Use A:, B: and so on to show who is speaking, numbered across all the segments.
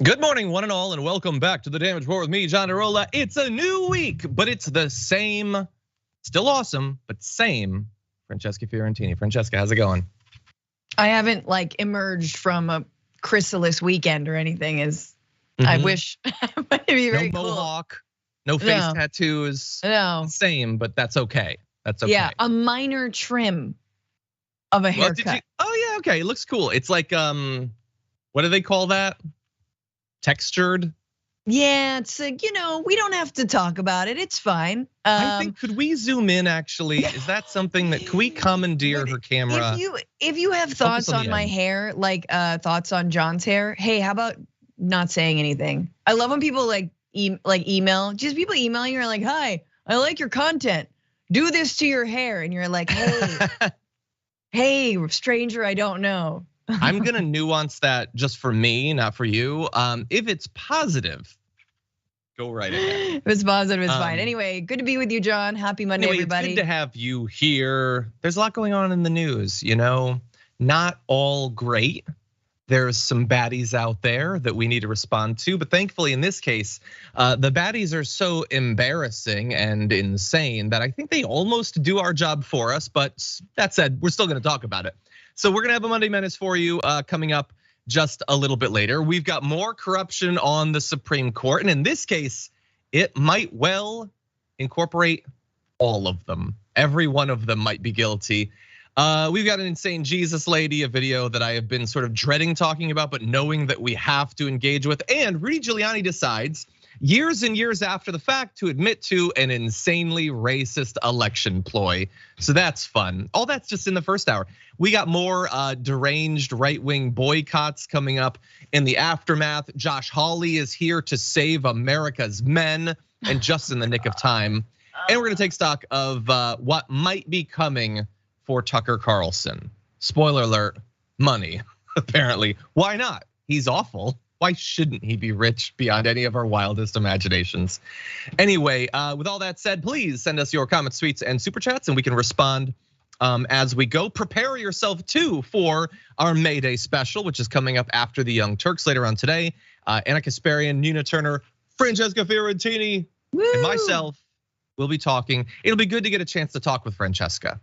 A: Good morning, one and all, and welcome back to the Damage Report with me, John Iadarola. It's a new week, but it's the same, still awesome, but same Francesca Fiorentini. Francesca, how's it going?
B: I haven't emerged from a chrysalis weekend or anything. I wish. It'd be very
A: no
B: cool.
A: mohawk, no face tattoos.
B: No,
A: same, but that's okay. That's okay.
B: Yeah, a minor trim of a haircut.
A: Oh yeah, okay. It looks cool. It's like what do they call that? Textured.
B: Yeah, it's we don't have to talk about it. It's fine.
A: I think, could we zoom in actually? Is that something that, can we commandeer her camera?
B: If you have thoughts on my hair, like thoughts on John's hair, hey, how about not saying anything? I love when people email, just people email you are like, hi, I like your content. Do this to your hair. And you're like, hey, stranger, I don't know.
A: I'm gonna nuance that just for me, not for you. If it's positive, go right ahead.
B: If it's positive, it's fine. Anyway, good to be with you, John. Happy Monday, everybody.
A: It's good to have you here. There's a lot going on in the news, not all great. There's some baddies out there that we need to respond to, but thankfully in this case, the baddies are so embarrassing and insane that I think they almost do our job for us, but that said, we're still gonna talk about it. So we're gonna have a Monday Menace for you coming up just a little bit later. We've got more corruption on the Supreme Court, and in this case, it might well incorporate all of them. Every one of them might be guilty. We've got an insane Jesus lady, a video that I have been sort of dreading talking about, but knowing that we have to engage with. And Rudy Giuliani decides years and years after the fact to admit to an insanely racist election ploy. So that's fun. All that's just in the first hour. We got more deranged right-wing boycotts coming up in the aftermath. Josh Hawley is here to save America's men, and just in the nick of time. And we're gonna take stock of what might be coming for Tucker Carlson. Spoiler alert, money, apparently. Why not? He's awful. Why shouldn't he be rich beyond any of our wildest imaginations? Anyway, with all that said, please send us your comments, tweets, and super chats, and we can respond as we go. Prepare yourself too for our May Day special, which is coming up after the Young Turks later on today. Anna Kasparian, Nina Turner, Francesca Fiorentini, and myself will be talking. It'll be good to get a chance to talk with Francesca,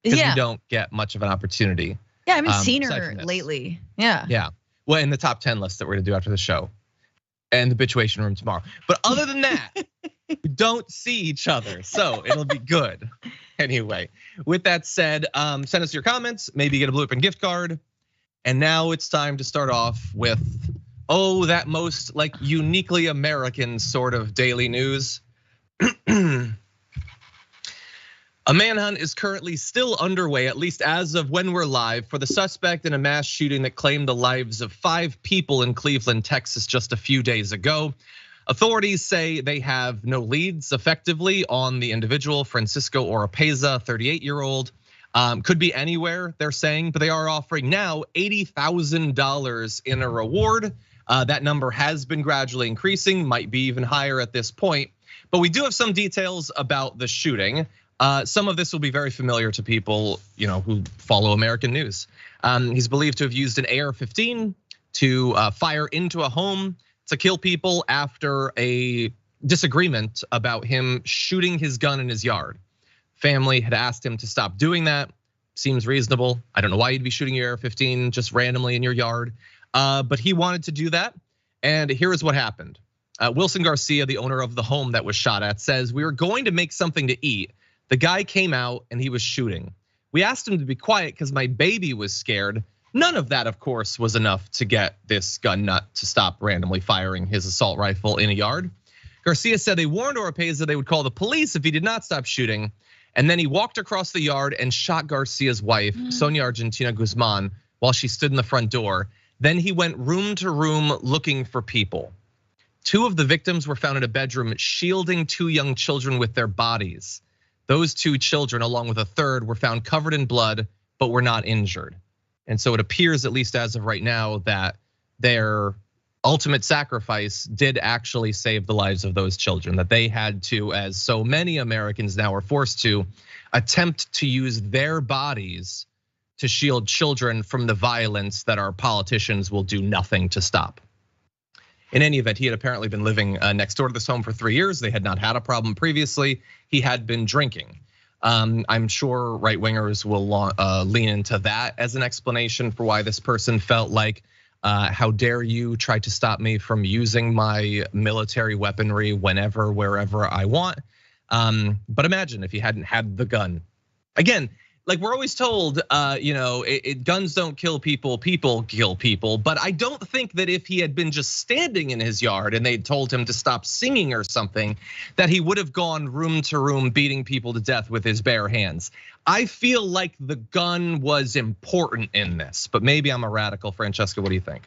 A: because we don't get much of an opportunity.
B: Yeah, I haven't seen her lately.
A: Yeah. Well, in the top 10 list that we're gonna do after the show, and the Bitchuation Room tomorrow. But other than that, we don't see each other, so it'll be good. Anyway, with that said, send us your comments, maybe get a Blue Apron gift card. And now it's time to start off with, that most uniquely American sort of daily news. A manhunt is currently still underway, at least as of when we're live, for the suspect in a mass shooting that claimed the lives of 5 people in Cleveland, Texas just a few days ago. Authorities say they have no leads effectively on the individual, Francisco Oropeza, 38-year-old. Could be anywhere, they're saying, but they are offering now $80,000 in a reward. That number has been gradually increasing, might be even higher at this point. But we do have some details about the shooting. Some of this will be very familiar to people, who follow American news. He's believed to have used an AR-15 to fire into a home to kill people after a disagreement about him shooting his gun in his yard. Family had asked him to stop doing that. Seems reasonable. I don't know why you'd be shooting your AR-15 just randomly in your yard, but he wanted to do that. And here is what happened. Wilson Garcia, the owner of the home that was shot at, says, "We were going to make something to eat. The guy came out and he was shooting. We asked him to be quiet because my baby was scared. None of that, of course, was enough to get this gun nut to stop randomly firing his assault rifle in a yard." Garcia said they warned Oropeza they would call the police if he did not stop shooting. And then he walked across the yard and shot Garcia's wife, Sonia Argentina Guzman, while she stood in the front door. Then he went room to room looking for people. 2 of the victims were found in a bedroom shielding 2 young children with their bodies. Those 2 children, along with a third, were found covered in blood, but were not injured. And so it appears, at least as of right now, that their ultimate sacrifice did actually save the lives of those children, that they had to, as so many Americans now are forced to, attempt to use their bodies to shield children from the violence that our politicians will do nothing to stop. In any event, he had apparently been living next door to this home for 3 years. They had not had a problem previously. He had been drinking. I'm sure right wingers will lean into that as an explanation for why this person felt like, how dare you try to stop me from using my military weaponry whenever, wherever I want. But imagine if he hadn't had the gun. Again, like we're always told, guns don't kill people, people kill people. But I don't think that if he had been just standing in his yard and they'd told him to stop singing or something, that he would have gone room to room beating people to death with his bare hands. I feel like the gun was important in this, but maybe I'm a radical. Francesca, what do you think?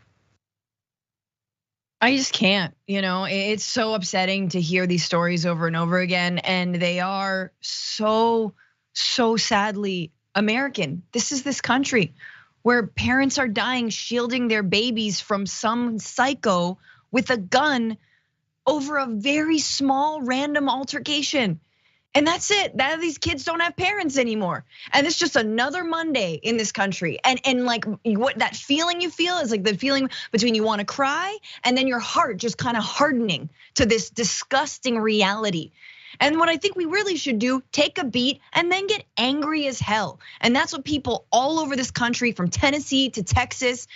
B: I just can't, it's so upsetting to hear these stories over and over again. And they are so sadly American. This is this country where parents are dying shielding their babies from some psycho with a gun over a very small random altercation. And that's it. These kids don't have parents anymore. And it's just another Monday in this country. And like what that feeling you feel is like the feeling between you want to cry and then your heart just kind of hardening to this disgusting reality. And what I think we really should do, take a beat and then get angry as hell. And that's what people all over this country, from Tennessee to Texas,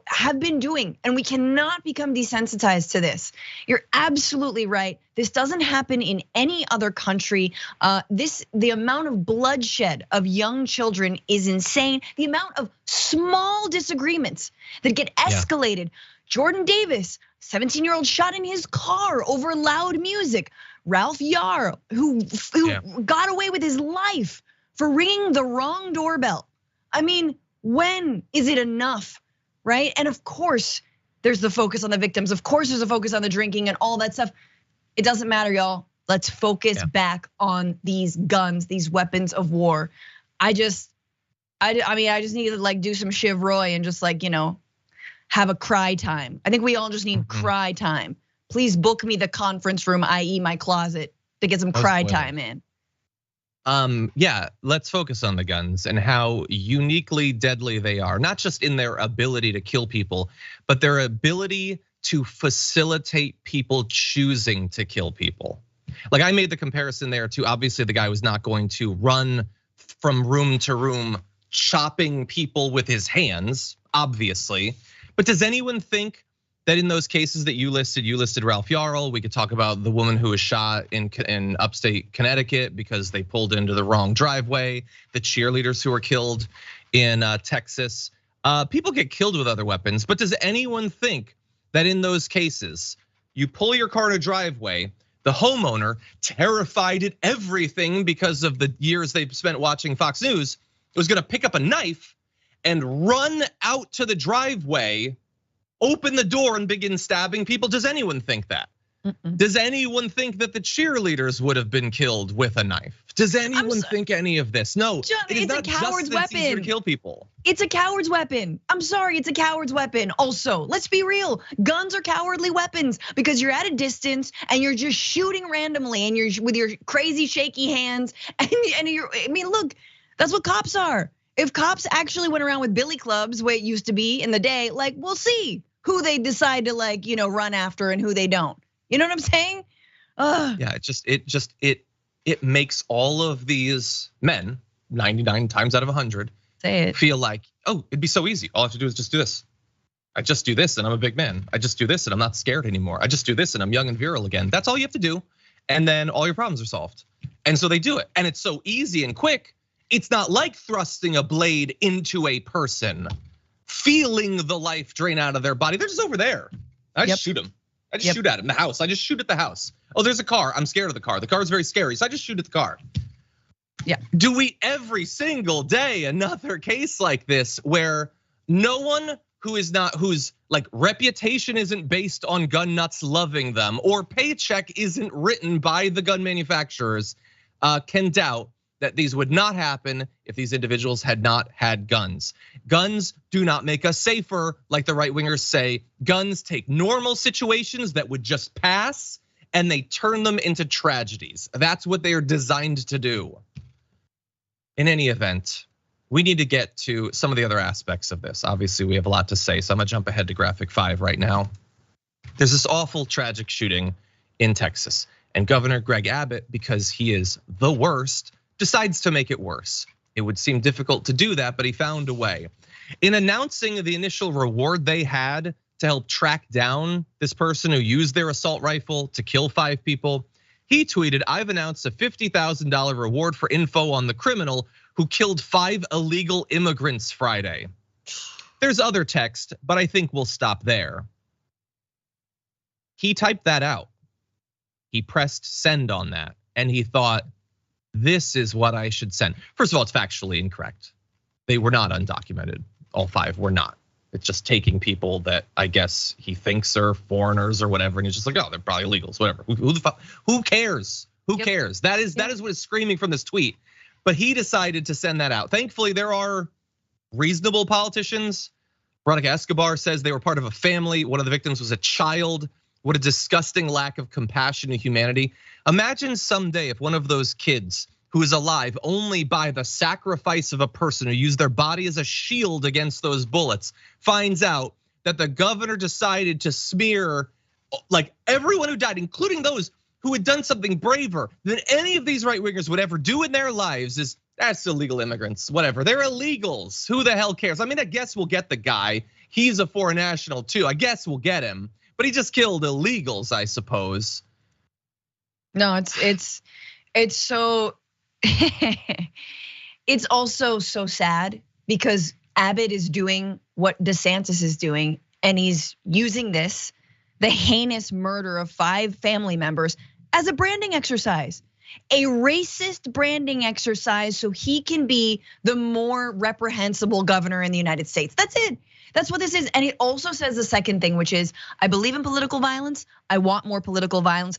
B: have been doing. And we cannot become desensitized to this. You're absolutely right. This doesn't happen in any other country. The amount of bloodshed of young children is insane. The amount of small disagreements that get escalated. Jordan Davis, 17-year-old, shot in his car over loud music. Ralph Yarr, who got away with his life for ringing the wrong doorbell. I mean, when is it enough, right? And of course, there's the focus on the victims. Of course, there's a focus on the drinking and all that stuff. It doesn't matter, y'all. Let's focus back on these guns, these weapons of war. I just need to like do some Shiv Roy and just like, have a cry time. I think we all just need cry time. Please book me the conference room, i.e. my closet, to get some cry time in.
A: Yeah, let's focus on the guns and how uniquely deadly they are, not just in their ability to kill people, but their ability to facilitate people choosing to kill people. Like I made the comparison there to, obviously the guy was not going to run from room to room chopping people with his hands, obviously. But does anyone think that in those cases that you listed Ralph Yarl, we could talk about the woman who was shot in upstate Connecticut because they pulled into the wrong driveway, the cheerleaders who were killed in Texas. People get killed with other weapons, but does anyone think that in those cases, you pull your car in a driveway, the homeowner, terrified at everything because of the years they've spent watching Fox News, was gonna pick up a knife and run out to the driveway, open the door and begin stabbing people? Does anyone think that? Does anyone think that the cheerleaders would have been killed with a knife? Does anyone think any of this? No, it is not just that it's easier to kill people.
B: It's a coward's weapon. I'm sorry, it's a coward's weapon. Also, let's be real. Guns are cowardly weapons because you're at a distance and you're just shooting randomly and you're with your crazy shaky hands and look, that's what cops are. If cops actually went around with billy clubs, the way it used to be in the day, like we'll see who they decide to run after and who they don't. You know what I'm saying?
A: Yeah, it makes all of these men, 99 times out of 100, feel like, oh, it'd be so easy. All I have to do is just do this. I just do this and I'm a big man. I just do this and I'm not scared anymore. I just do this and I'm young and virile again. That's all you have to do. And then all your problems are solved. And so they do it. And it's so easy and quick. It's not like thrusting a blade into a person, feeling the life drain out of their body. They're just over there. I just shoot them. I just shoot at him. The house. I just shoot at the house. Oh, there's a car. I'm scared of the car. The car is very scary, so I just shoot at the car.
B: Yeah.
A: Do we every single day another case like this where no one whose like reputation isn't based on gun nuts loving them or paycheck isn't written by the gun manufacturers can doubt that these would not happen if these individuals had not had guns. Guns do not make us safer, like the right wingers say. Guns take normal situations that would just pass and they turn them into tragedies. That's what they are designed to do. In any event, we need to get to some of the other aspects of this. Obviously, we have a lot to say, so I'm gonna jump ahead to graphic 5 right now. There's this awful tragic shooting in Texas, and Governor Greg Abbott, because he is the worst, decides to make it worse. It would seem difficult to do that, but he found a way. In announcing the initial reward they had to help track down this person who used their assault rifle to kill 5 people, he tweeted, "I've announced a $50,000 reward for info on the criminal who killed 5 illegal immigrants Friday." There's other text, but I think we'll stop there. He typed that out. He pressed send on that, and he thought, this is what I should send. First of all, it's factually incorrect. They were not undocumented. All 5 were not. It's just taking people that I guess he thinks are foreigners or whatever, and he's just like, oh, they're probably illegals, whatever. Who cares? Who cares? That is what is screaming from this tweet. But he decided to send that out. Thankfully, there are reasonable politicians. Veronica Escobar says they were part of a family. One of the victims was a child. What a disgusting lack of compassion and humanity. Imagine someday if one of those kids who is alive only by the sacrifice of a person who used their body as a shield against those bullets finds out that the governor decided to smear like everyone who died, including those who had done something braver than any of these right wingers would ever do in their lives. Is that's illegal immigrants, whatever. They're illegals. Who the hell cares? I mean, I guess we'll get the guy. He's a foreign national too. I guess we'll get him. But he just killed illegals, I suppose.
B: No, it's so it's also so sad because Abbott is doing what DeSantis is doing, and he's using this, the heinous murder of 5 family members, as a branding exercise, a racist branding exercise, so he can be the more reprehensible governor in the United States. That's it. That's what this is. And it also says the second thing, which is, I believe in political violence. I want more political violence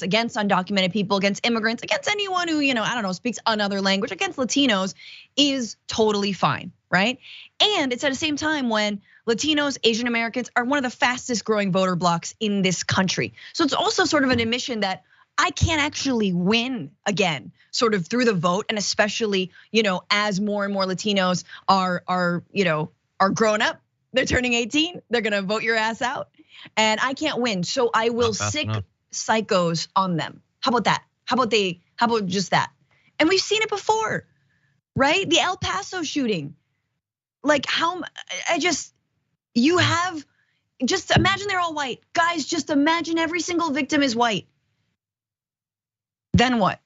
B: against undocumented people, against immigrants, against anyone who, I don't know, speaks another language, against Latinos is totally fine, right? And it's at the same time when Latinos, Asian Americans are one of the fastest growing voter blocks in this country. So it's also sort of an admission that I can't actually win again, sort of through the vote, and especially, as more and more Latinos are grown up, they're turning 18, they're gonna vote your ass out, and I can't win. So I will sick psychos on them. How about that? How about just that? And we've seen it before, right? The El Paso shooting. Like just imagine they're all white. Guys, just imagine every single victim is white. Then what?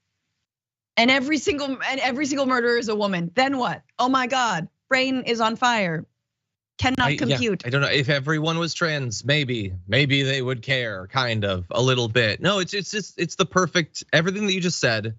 B: And every single murderer is a woman. Then what? Oh my God, brain is on fire. Cannot compute.
A: I don't know if everyone was trans, maybe they would care, kind of a little bit. No, it's the perfect, everything that you just said,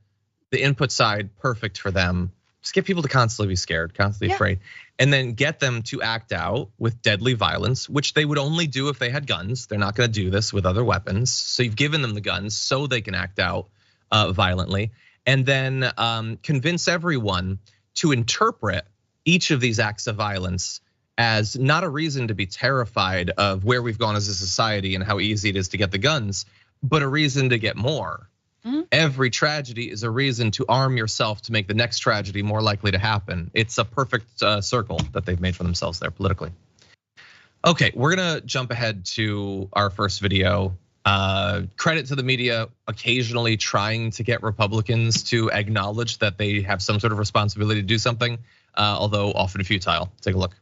A: the input side, perfect for them. Just get people to constantly be scared, constantly afraid, and then get them to act out with deadly violence, which they would only do if they had guns. They're not gonna do this with other weapons. So you've given them the guns so they can act out violently, and then convince everyone to interpret each of these acts of violence as not a reason to be terrified of where we've gone as a society and how easy it is to get the guns, but a reason to get more. Every tragedy is a reason to arm yourself to make the next tragedy more likely to happen. It's a perfect circle that they've made for themselves there politically. Okay, we're gonna jump ahead to our first video. Credit to the media occasionally trying to get Republicans to acknowledge that they have some sort of responsibility to do something, although often futile. Take a look.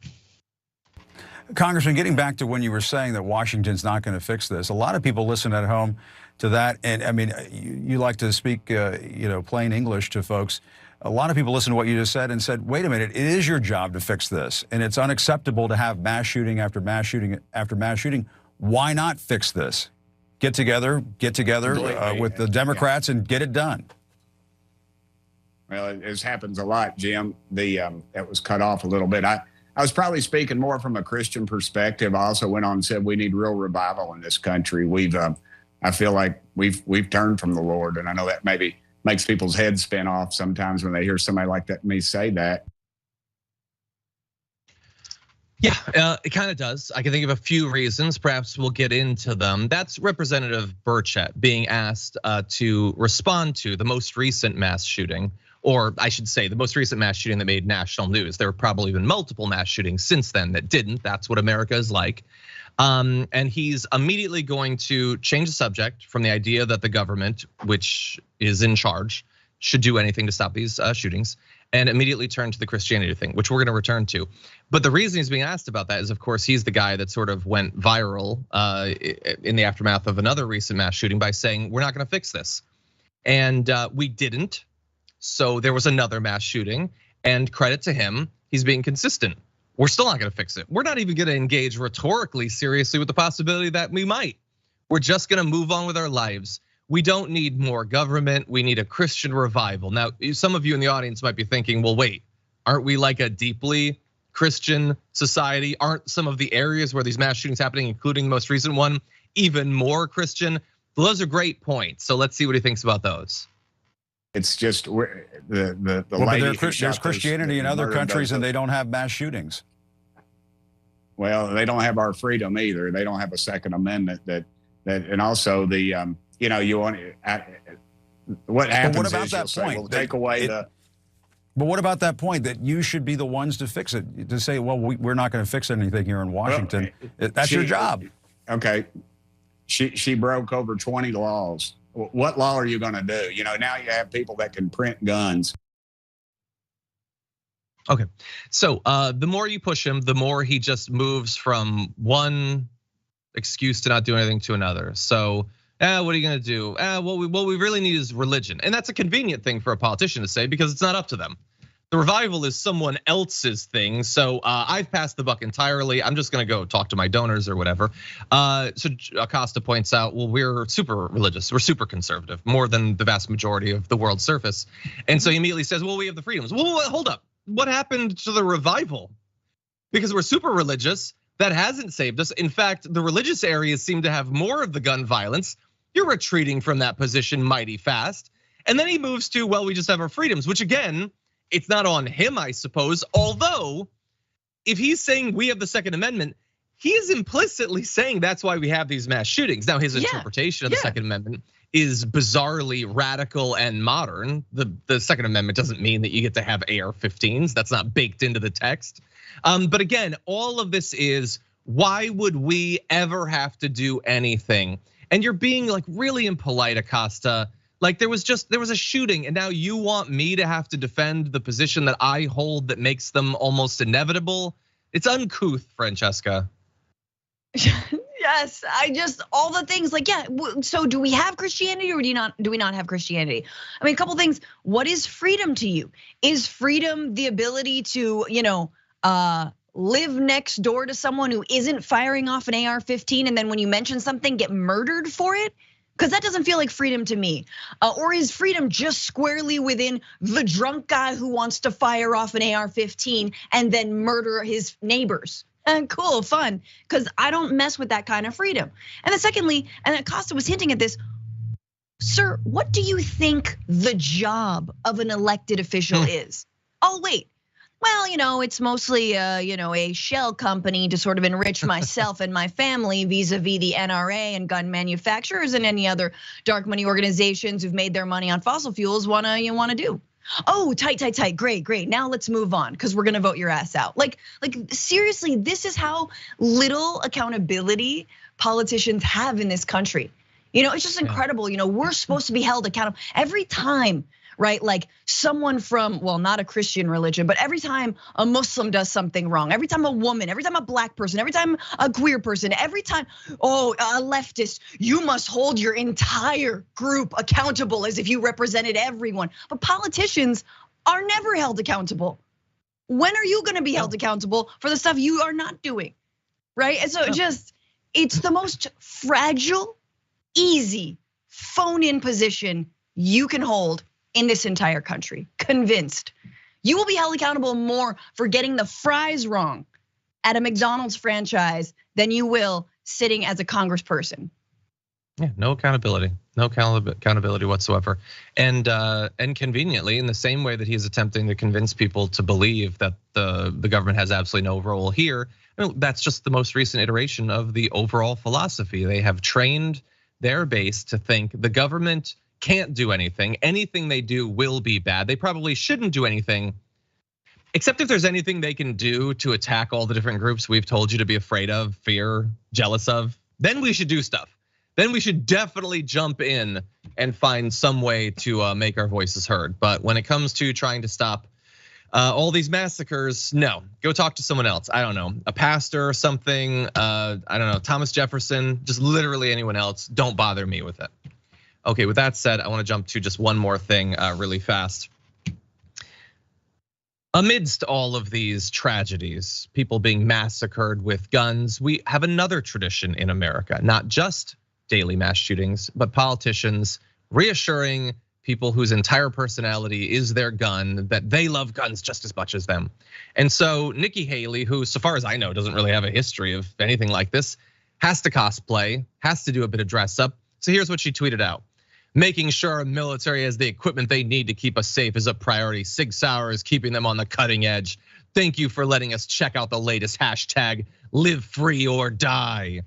C: Congressman, getting back to when you were saying that Washington's not going to fix this, a lot of people listen at home to that, and I mean, you like to speak, plain English to folks. A lot of people listen to what you just said and said, wait a minute, it is your job to fix this, and it's unacceptable to have mass shooting after mass shooting after mass shooting. Why not fix this? Get together with the Democrats and get it done.
D: Well, it happens a lot, Jim. That was cut off a little bit. I was probably speaking more from a Christian perspective. I also went on and said we need real revival in this country. I feel like we've turned from the Lord, and I know that maybe makes people's heads spin off sometimes when they hear somebody like that me say that.
A: Yeah, it kind of does. I can think of a few reasons. Perhaps we'll get into them. That's Representative Burchett being asked to respond to the most recent mass shooting, or I should say the most recent mass shooting that made national news. There have probably been multiple mass shootings since then that didn't. That's what America is like. And he's immediately going to change the subject from the idea that the government, which is in charge, should do anything to stop these shootings, and immediately turn to the Christianity thing, which we're going to return to. But the reason he's being asked about that is, of course, he's the guy that sort of went viral in the aftermath of another recent mass shooting by saying, we're not going to fix this. And we didn't. So there was another mass shooting, and credit to him, he's being consistent. We're still not gonna fix it. We're not even gonna engage rhetorically seriously with the possibility that we might. We're just gonna move on with our lives. We don't need more government, we need a Christian revival. Now, some of you in the audience might be thinking, well, wait, aren't we like a deeply Christian society? Aren't some of the areas where these mass shootings happening, including the most recent one, even more Christian? Well, those are great points. So let's see what he thinks about those.
D: It's just the
C: well,
D: lady.
C: But there's Christianity in other countries, and they don't have mass shootings.
D: Well, they don't have our freedom either. They don't have a Second Amendment and also the you want what happens. But what about that point? We'll take away the.
C: But what about that point that you should be the ones to fix it? To say, well, we're not going to fix anything here in Washington. Well, that's your job.
D: Okay, she broke over 20 laws. What law are you going to do? Now you have people that can print guns.
A: Okay, so the more you push him, the more he just moves from one excuse to not do anything to another. So, what are you going to do? What we really need is religion, and that's a convenient thing for a politician to say because it's not up to them. The revival is someone else's thing, so I've passed the buck entirely. I'm just gonna go talk to my donors or whatever. So Acosta points out, well, we're super religious, we're super conservative, more than the vast majority of the world's surface. And so he immediately says, well, we have the freedoms. Well, hold up, what happened to the revival? Because we're super religious, that hasn't saved us. In fact, the religious areas seem to have more of the gun violence. You're retreating from that position mighty fast. And then he moves to, well, we just have our freedoms, which again, it's not on him, I suppose. Although, if he's saying we have the Second Amendment, he is implicitly saying that's why we have these mass shootings. Now, his interpretation of the Second Amendment is bizarrely radical and modern. The Second Amendment doesn't mean that you get to have AR-15s. That's not baked into the text. But again, all of this is, why would we ever have to do anything? And you're being like really impolite, Acosta. Like there was a shooting, and now you want me to have to defend the position that I hold that makes them almost inevitable. It's uncouth, Francesca.
B: Yes, all the things like, yeah. So do we have Christianity or do we not have Christianity? I mean, a couple things. What is freedom to you? Is freedom the ability to, live next door to someone who isn't firing off an AR-15, and then when you mention something, get murdered for it? Because that doesn't feel like freedom to me. Or is freedom just squarely within the drunk guy who wants to fire off an AR-15 and then murder his neighbors? And cool, fun, because I don't mess with that kind of freedom. And then secondly, and Acosta was hinting at this, sir, what do you think the job of an elected official is? Oh, wait. Well, it's mostly a shell company to sort of enrich myself and my family vis-a-vis the NRA and gun manufacturers and any other dark money organizations who've made their money on fossil fuels wanna do. Oh, tight, great. Now let's move on because we're gonna vote your ass out. Like seriously, this is how little accountability politicians have in this country. It's just incredible. We're supposed to be held accountable every time. Right, like someone from, well, not a Christian religion, but every time a Muslim does something wrong, every time a woman, every time a black person, every time a queer person, every time, a leftist, you must hold your entire group accountable as if you represented everyone. But politicians are never held accountable. When are you gonna be held accountable for the stuff you are not doing, right? And so it's the most fragile, easy, phone-in position you can hold in this entire country. Convinced. You will be held accountable more for getting the fries wrong at a McDonald's franchise than you will sitting as a congressperson.
A: Yeah, no accountability whatsoever. And conveniently, in the same way that he's attempting to convince people to believe that the government has absolutely no role here, that's just the most recent iteration of the overall philosophy. They have trained their base to think the government can't do anything. Anything they do will be bad. They probably shouldn't do anything. Except if there's anything they can do to attack all the different groups we've told you to be afraid of, fear, jealous of, then we should do stuff. Then we should definitely jump in and find some way to make our voices heard. But when it comes to trying to stop all these massacres, no, go talk to someone else. I don't know, a pastor or something. I don't know, Thomas Jefferson, just literally anyone else. Don't bother me with it. Okay, with that said, I want to jump to just one more thing really fast. Amidst all of these tragedies, people being massacred with guns, we have another tradition in America, not just daily mass shootings, but politicians reassuring people whose entire personality is their gun that they love guns just as much as them. And so Nikki Haley, who so far as I know doesn't really have a history of anything like this, has to cosplay, has to do a bit of dress up. So here's what she tweeted out. Making sure our military has the equipment they need to keep us safe is a priority. Sig Sauer is keeping them on the cutting edge. Thank you for letting us check out the latest hashtag, live free or die.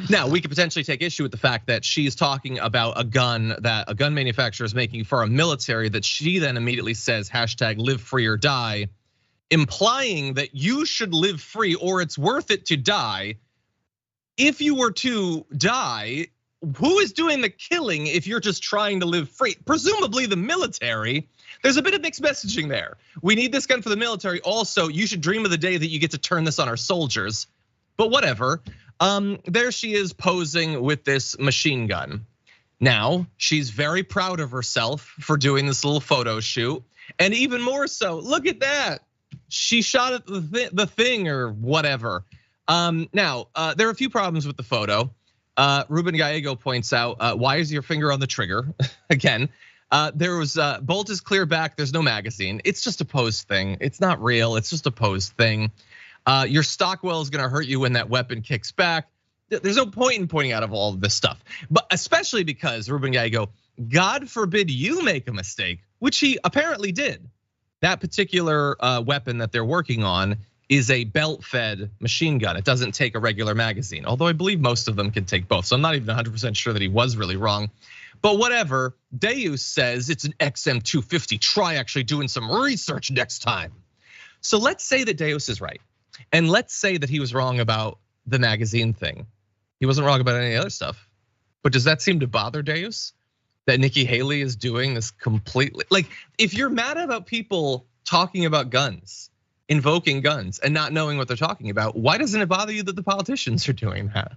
A: Now, we could potentially take issue with the fact that she's talking about a gun that a gun manufacturer is making for a military that she then immediately says hashtag live free or die, implying that you should live free or it's worth it to die. If you were to die, who is doing the killing if you're just trying to live free? Presumably the military. There's a bit of mixed messaging there. We need this gun for the military. Also, you should dream of the day that you get to turn this on our soldiers. But whatever. There she is posing with this machine gun. Now, she's very proud of herself for doing this little photo shoot. And even more so, look at that. She shot at the thing or whatever. Now, there are a few problems with the photo. Ruben Gallego points out, why is your finger on the trigger? Again, there was bolt is clear back, there's no magazine. It's just a pose thing. It's not real, it's just a pose thing. Your Stockwell is gonna hurt you when that weapon kicks back. There's no point in pointing out of all of this stuff. But especially because Ruben Gallego, God forbid you make a mistake, which he apparently did. That particular weapon that they're working on is a belt-fed machine gun. It doesn't take a regular magazine, although I believe most of them can take both. So I'm not even 100% sure that he was really wrong. But whatever, Deus says it's an XM250. Try actually doing some research next time. So let's say that Deus is right. And let's say that he was wrong about the magazine thing. He wasn't wrong about any other stuff. But does that seem to bother Deus? That Nikki Haley is doing this completely, like if you're mad about people talking about guns, invoking guns and not knowing what they're talking about, why doesn't it bother you that the politicians are doing that?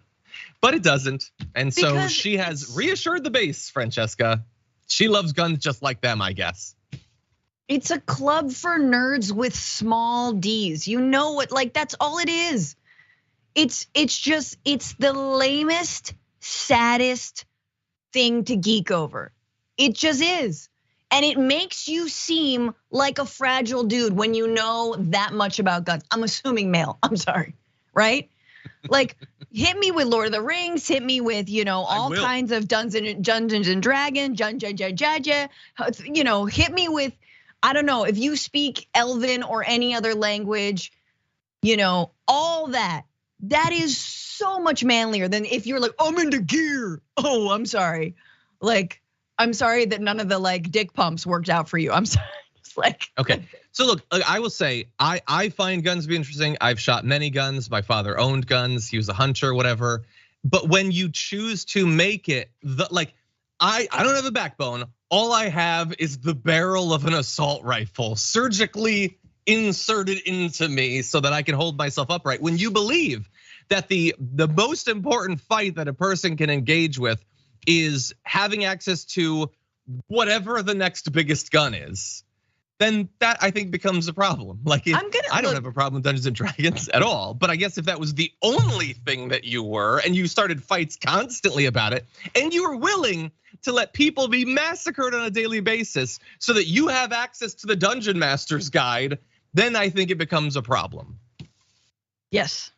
A: But it doesn't. And so because she has reassured the base, Francesca. She loves guns just like them, I guess.
B: It's a club for nerds with small D's. You know what, like that's all it is. It's the lamest, saddest thing to geek over. It just is. And it makes you seem like a fragile dude when you know that much about guns. I'm assuming male, I'm sorry, right? Like hit me with Lord of the Rings, hit me with, all kinds of Dungeons and Dragons, hit me with, I don't know, if you speak Elven or any other language, all that is so much manlier than if you're like, I'm into gear. Oh, I'm sorry. Like, I'm sorry that none of the dick pumps worked out for you. I'm sorry. It's like
A: okay. So look, I will say I find guns to be interesting. I've shot many guns. My father owned guns. He was a hunter, whatever. But when you choose to make it I don't have a backbone. All I have is the barrel of an assault rifle surgically inserted into me so that I can hold myself upright. When you believe that the most important fight that a person can engage with is having access to whatever the next biggest gun is, then that I think becomes a problem. Like I don't have a problem with Dungeons and Dragons at all, but I guess if that was the only thing that you were and you started fights constantly about it and you were willing to let people be massacred on a daily basis so that you have access to the Dungeon Master's Guide, then I think it becomes a problem.
B: Yes.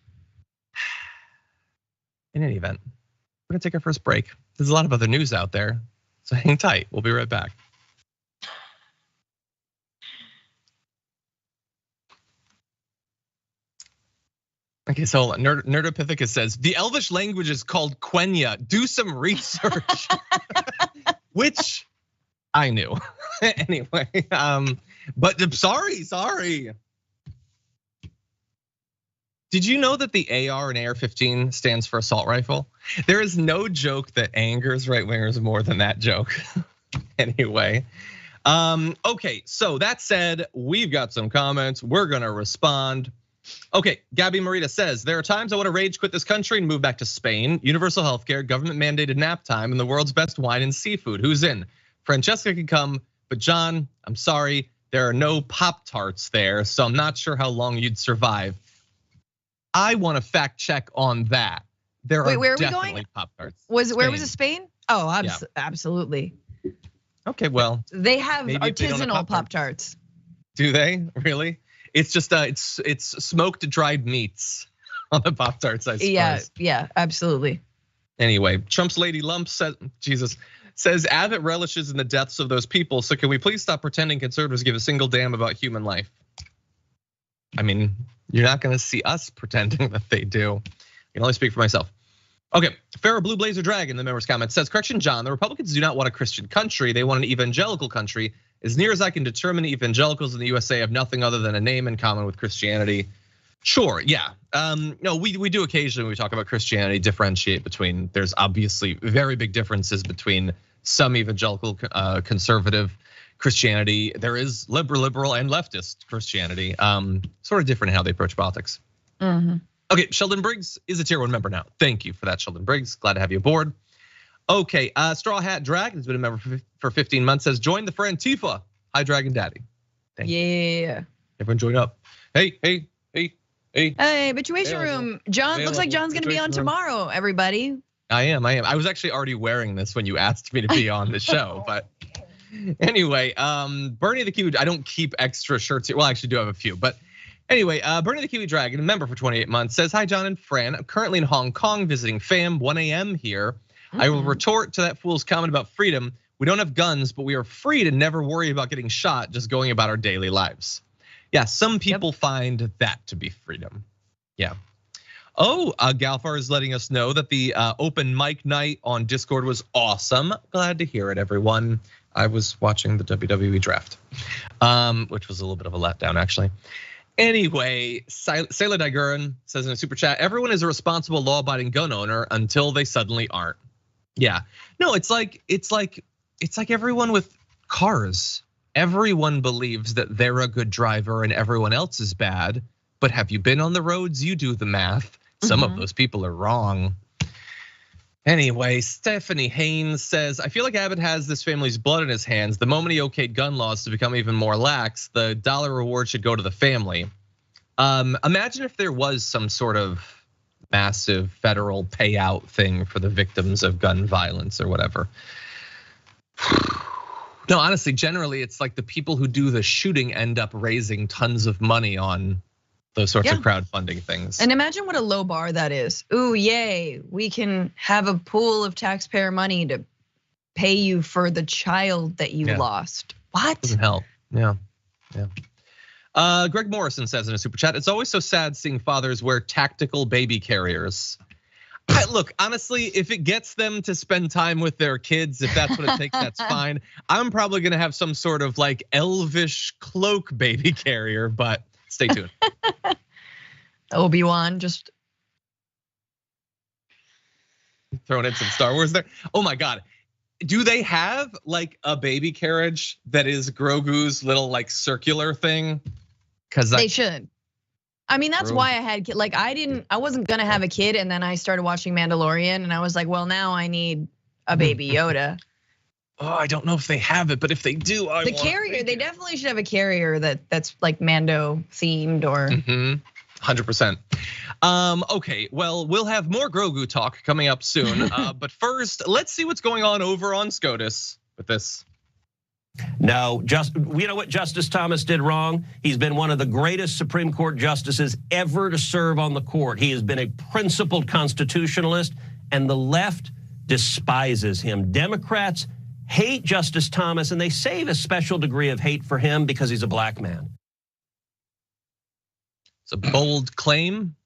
A: In any event, we're gonna take our first break. There's a lot of other news out there, so hang tight. We'll be right back. Okay, so Nerdopithecus says, the Elvish language is called Quenya. Do some research. Which I knew. Anyway, but sorry. Did you know that the AR and AR-15 stands for assault rifle? There is no joke that angers right wingers more than that joke. Anyway, okay, so that said, we've got some comments. We're gonna respond. Okay, Gabby Marita says, there are times I want to rage quit this country and move back to Spain. Universal healthcare, government mandated nap time, and the world's best wine and seafood. Who's in? Francesca can come, but John, I'm sorry, there are no Pop-Tarts there, so I'm not sure how long you'd survive. I want to fact check on that. There are
B: where are
A: definitely
B: we going?
A: Pop-Tarts.
B: Where was it, Spain? Oh, absolutely.
A: Okay, well.
B: They have artisanal Pop-Tarts.
A: Do they, really? It's just, it's smoked dried meats on the Pop-Tarts, I suppose.
B: Yeah, absolutely.
A: Anyway, Trump's Lady Lump says Abbott relishes in the deaths of those people. So can we please stop pretending conservatives give a single damn about human life? I mean, you're not gonna see us pretending that they do. I can only speak for myself. Okay, Farrah Blue Blazer Dragon, the members comment says, correction, John, the Republicans do not want a Christian country, they want an evangelical country. As near as I can determine, evangelicals in the USA have nothing other than a name in common with Christianity. Sure, yeah. No, we do occasionally when we talk about Christianity differentiate between, there's obviously very big differences between some evangelical conservative Christianity. There is liberal and leftist Christianity, sort of different in how they approach politics. Okay, Sheldon Briggs is a tier 1 member now. Thank you for that, Sheldon Briggs. Glad to have you aboard. Okay, Straw Hat Dragon has been a member for 15 months, says join the Frantifa. Hi, Dragon Daddy.
B: Thank you.
A: Everyone join up. Hey.
B: Hey, Bitchuation Room. John, looks like John's gonna be on tomorrow, everybody.
A: I am. I was actually already wearing this when you asked me to be on the show, but anyway, Bernie the Kiwi, I don't keep extra shirts here. Well, I actually do have a few, but anyway, Bernie the Kiwi Dragon, a member for 28 months, says, hi, John and Fran. I'm currently in Hong Kong visiting fam, 1 a.m. here. I will retort to that fool's comment about freedom. We don't have guns, but we are free to never worry about getting shot, just going about our daily lives. Yeah, some people find that to be freedom. Yeah. Oh, Galfar is letting us know that the open mic night on Discord was awesome. Glad to hear it, everyone. I was watching the WWE draft, which was a little bit of a letdown, actually. Anyway, Sayla Daiguran says in a super chat, everyone is a responsible law-abiding gun owner until they suddenly aren't. Yeah, no, it's like everyone with cars. Everyone believes that they're a good driver and everyone else is bad. But have you been on the roads? You do the math. Some of those people are wrong. Anyway, Stephanie Haynes says, I feel like Abbott has this family's blood in his hands. The moment he okayed gun laws to become even more lax, the dollar reward should go to the family. Imagine if there was some sort of massive federal payout thing for the victims of gun violence or whatever. No, honestly, generally it's like the people who do the shooting end up raising tons of money on those sorts of crowdfunding things.
B: And imagine what a low bar that is. Ooh, yay, we can have a pool of taxpayer money to pay you for the child that you lost. What?
A: Doesn't help, yeah. Greg Morrison says in a super chat, it's always so sad seeing fathers wear tactical baby carriers. Look, honestly, if it gets them to spend time with their kids, if that's what it takes, that's fine. I'm probably gonna have some sort of like elvish cloak baby carrier, but stay tuned.
B: Obi-Wan just
A: throwing in some Star Wars there. Oh my God. Do they have like a baby carriage that is Grogu's little like circular thing? Because
B: they should. I mean, that's why I had like I wasn't gonna have a kid, and then I started watching Mandalorian, and I was like, well, now I need a baby Yoda.
A: Oh, I don't know if they have it, but if they do,
B: the carrier. They definitely should have a carrier that's like Mando themed or.
A: 100%. Okay, well, we'll have more Grogu talk coming up soon. But first, let's see what's going on over on SCOTUS with this.
E: No, you know what Justice Thomas did wrong? He's been one of the greatest Supreme Court justices ever to serve on the court. He has been a principled constitutionalist, and the left despises him. Democrats hate Justice Thomas, and they save a special degree of hate for him because he's a black man.
A: It's a bold claim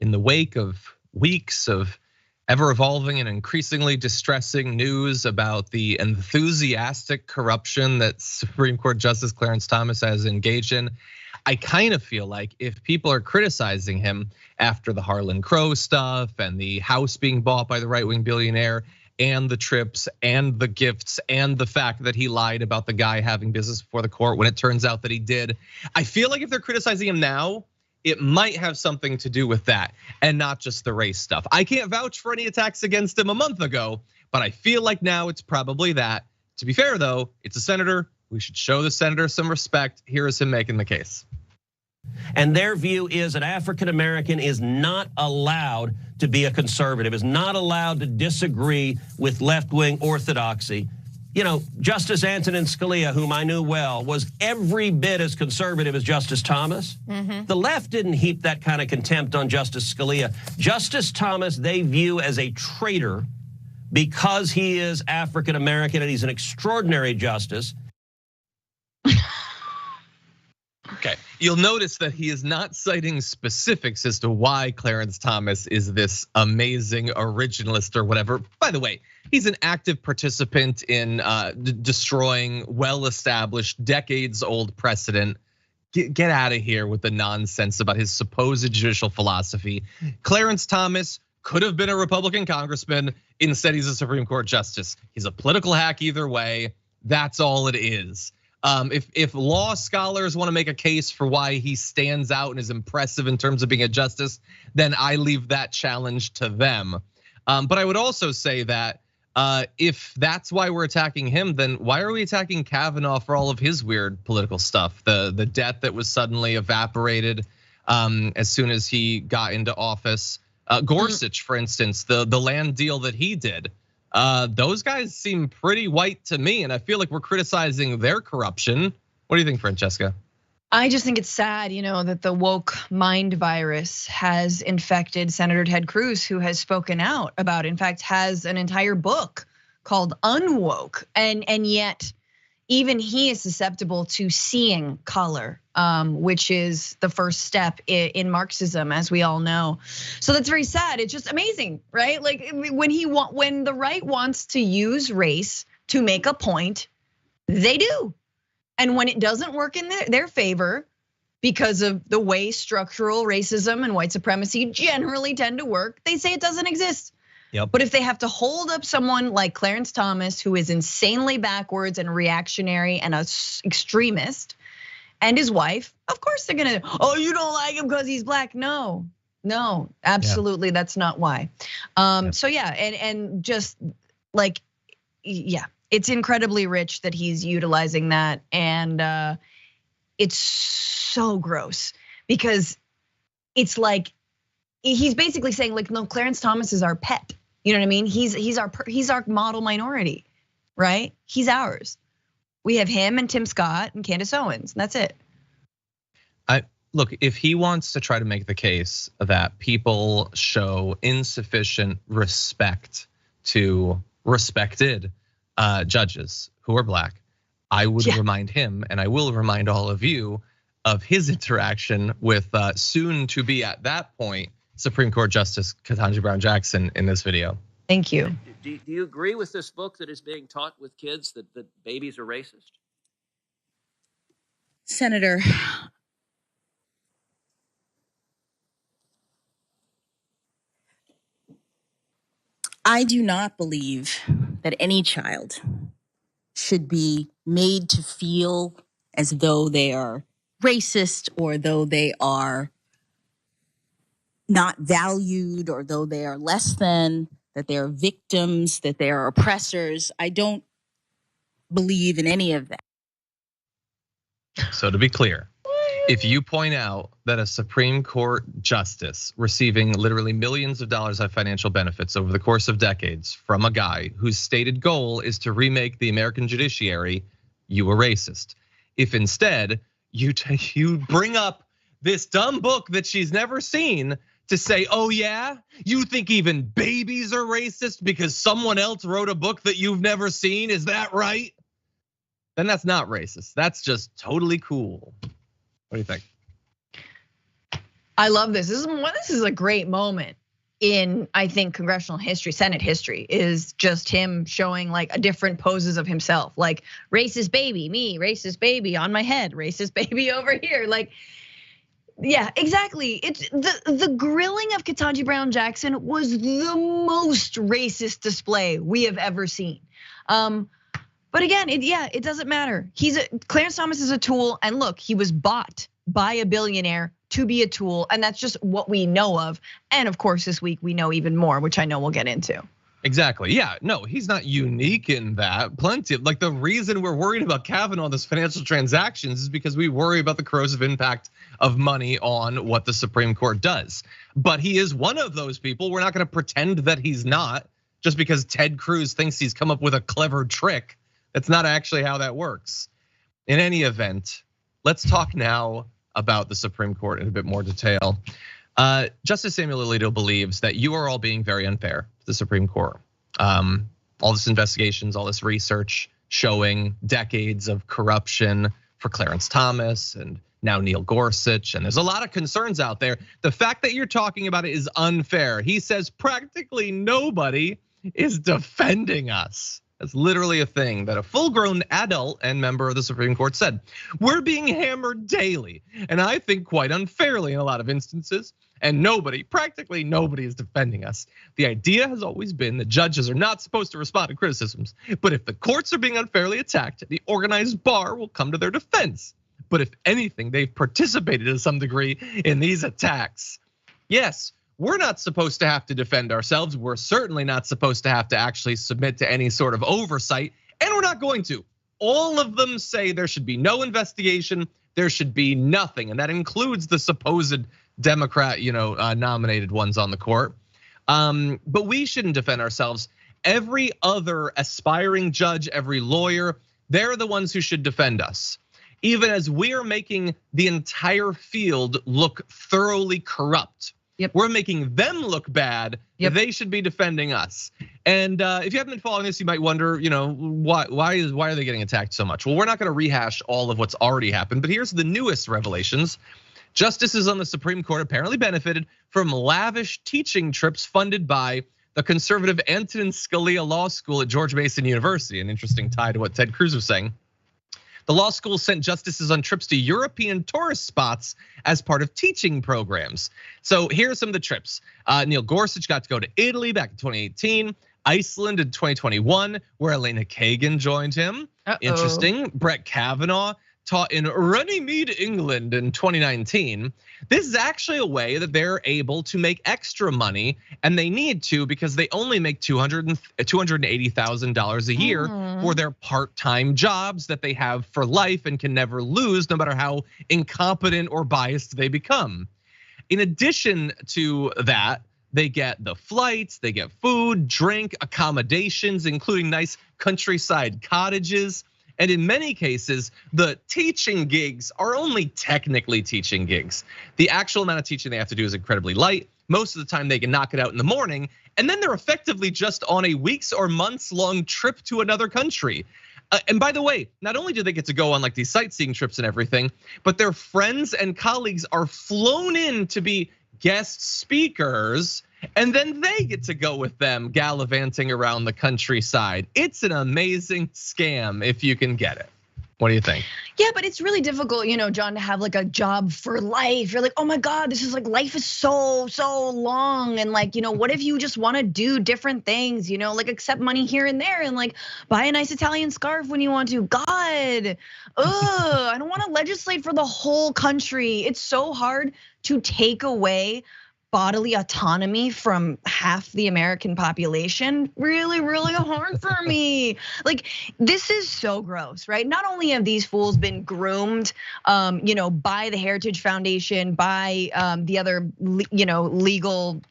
A: in the wake of weeks of ever-evolving and increasingly distressing news about the enthusiastic corruption that Supreme Court Justice Clarence Thomas has engaged in. I kind of feel like if people are criticizing him after the Harlan Crow stuff and the house being bought by the right-wing billionaire and the trips and the gifts and the fact that he lied about the guy having business before the court when it turns out that he did, I feel like if they're criticizing him now, it might have something to do with that and not just the race stuff. I can't vouch for any attacks against him a month ago, but I feel like now it's probably that. To be fair though, it's a senator. We should show the senator some respect. Here is him making the case.
E: And their view is an African American is not allowed to be a conservative, is not allowed to disagree with left-wing orthodoxy. You know, Justice Antonin Scalia, whom I knew well, was every bit as conservative as Justice Thomas. The left didn't heap that kind of contempt on Justice Scalia. Justice Thomas, they view as a traitor because he is African American and he's an extraordinary justice.
A: Okay, you'll notice that he is not citing specifics as to why Clarence Thomas is this amazing originalist or whatever. By the way, he's an active participant in destroying well-established, decades-old precedent. Get out of here with the nonsense about his supposed judicial philosophy. Clarence Thomas could have been a Republican congressman. Instead, he's a Supreme Court justice. He's a political hack either way. That's all it is. If law scholars want to make a case for why he stands out and is impressive in terms of being a justice, then I leave that challenge to them. But I would also say that if that's why we're attacking him, then why are we attacking Kavanaugh for all of his weird political stuff? The debt that was suddenly evaporated as soon as he got into office. Gorsuch, for instance, the land deal that he did. Those guys seem pretty white to me, and I feel like we're criticizing their corruption. What do you think, Francesca?
B: I just think it's sad, that the woke mind virus has infected Senator Ted Cruz, who has spoken out about, in fact, has an entire book called Unwoke, and yet even he is susceptible to seeing color, which is the first step in Marxism, as we all know. So that's very sad. It's just amazing, right? Like when the right wants to use race to make a point, they do. And when it doesn't work in their favor, because of the way structural racism and white supremacy generally tend to work, they say it doesn't exist.
A: Yep.
B: But if they have to hold up someone like Clarence Thomas, who is insanely backwards and reactionary and an extremist, and his wife, of course they're gonna, oh, you don't like him because he's black. No, absolutely, that's not why. So yeah, and just like, yeah, it's incredibly rich that he's utilizing that, and it's so gross because it's like he's basically saying like, no, Clarence Thomas is our pet. You know what I mean? He's our model minority, right? He's ours. We have him and Tim Scott and Candace Owens, and that's it.
A: Look, if he wants to try to make the case that people show insufficient respect to respected judges who are black, I would remind him, and I will remind all of you, of his interaction with soon to be at that point Supreme Court Justice Ketanji Brown Jackson in this video.
B: Thank you.
E: Do you agree with this book that is being taught with kids that babies are racist?
F: Senator, I do not believe that any child should be made to feel as though they are racist or though they are not valued or though they are less than, that they are victims, that they are oppressors. I don't believe in any of that.
A: So to be clear, if you point out that a Supreme Court justice receiving literally millions of dollars of financial benefits over the course of decades from a guy whose stated goal is to remake the American judiciary, you are racist. If instead you bring up this dumb book that she's never seen to say, oh yeah, you think even babies are racist because someone else wrote a book that you've never seen, is that right? Then that's not racist, that's just totally cool. What do you think?
B: I love this. This is a great moment. in, I think, congressional history, Senate history, is just him showing like different poses of himself, like racist baby, me, racist baby on my head, racist baby over here. Like, yeah, exactly. It's the grilling of Ketanji Brown Jackson was the most racist display we have ever seen. But again, it doesn't matter. Clarence Thomas is a tool, and look, he was bought by a billionaire to be a tool, and that's just what we know of. And of course, this week we know even more, which I know we'll get into.
A: Exactly. Yeah. No, he's not unique in that. Plenty of, like, the reason we're worried about Kavanaugh and this financial transactions is because we worry about the corrosive impact of money on what the Supreme Court does. But he is one of those people. We're not going to pretend that he's not just because Ted Cruz thinks he's come up with a clever trick. That's not actually how that works. In any event, let's talk now about the Supreme Court in a bit more detail. Justice Samuel Alito believes that you are all being very unfair to the Supreme Court. All this investigations, all this research showing decades of corruption for Clarence Thomas and now Neil Gorsuch, and there's a lot of concerns out there. The fact that you're talking about it is unfair. He says practically nobody is defending us. That's literally a thing that a full-grown adult and member of the Supreme Court said. We're being hammered daily, and I think quite unfairly in a lot of instances, and practically nobody is defending us. The idea has always been that judges are not supposed to respond to criticisms, but if the courts are being unfairly attacked, the organized bar will come to their defense. But if anything, they've participated to some degree in these attacks. Yes, we're not supposed to have to defend ourselves. We're certainly not supposed to have to actually submit to any sort of oversight, and we're not going to. All of them say there should be no investigation, there should be nothing, and that includes the supposed Democrat, nominated ones on the court. But we shouldn't defend ourselves. Every other aspiring judge, every lawyer, they're the ones who should defend us. Even as we're making the entire field look thoroughly corrupt.
B: Yep.
A: We're making them look bad. Yep. They should be defending us. And if you haven't been following this, you might wonder, why are they getting attacked so much? Well, we're not going to rehash all of what's already happened, but here's the newest revelations. Justices on the Supreme Court apparently benefited from lavish teaching trips funded by the conservative Antonin Scalia Law School at George Mason University. An interesting tie to what Ted Cruz was saying. The law school sent justices on trips to European tourist spots as part of teaching programs. So here are some of the trips. Neil Gorsuch got to go to Italy back in 2018, Iceland in 2021, where Elena Kagan joined him. Interesting. Brett Kavanaugh taught in Runnymede, England in 2019. This is actually a way that they're able to make extra money, and they need to because they only make $280,000 a year for their part-time jobs that they have for life and can never lose, no matter how incompetent or biased they become. In addition to that, they get the flights, they get food, drink, accommodations, including nice countryside cottages. And in many cases, the teaching gigs are only technically teaching gigs. The actual amount of teaching they have to do is incredibly light. Most of the time they can knock it out in the morning, and then they're effectively just on a weeks or months long trip to another country. And by the way, not only do they get to go on like these sightseeing trips and everything, but their friends and colleagues are flown in to be guest speakers, and then they get to go with them gallivanting around the countryside. It's an amazing scam if you can get it. What do you think?
B: Yeah, but it's really difficult, John, to have like a job for life. You're like, oh my God, this is like, life is so long. And like, what if you just wanna do different things, like accept money here and there and like buy a nice Italian scarf when you want to. God, I don't wanna legislate for the whole country. It's so hard to take away bodily autonomy from half the American population. Really, really hard for me. Like, this is so gross, right? Not only have these fools been groomed, by the Heritage Foundation, by the other, legal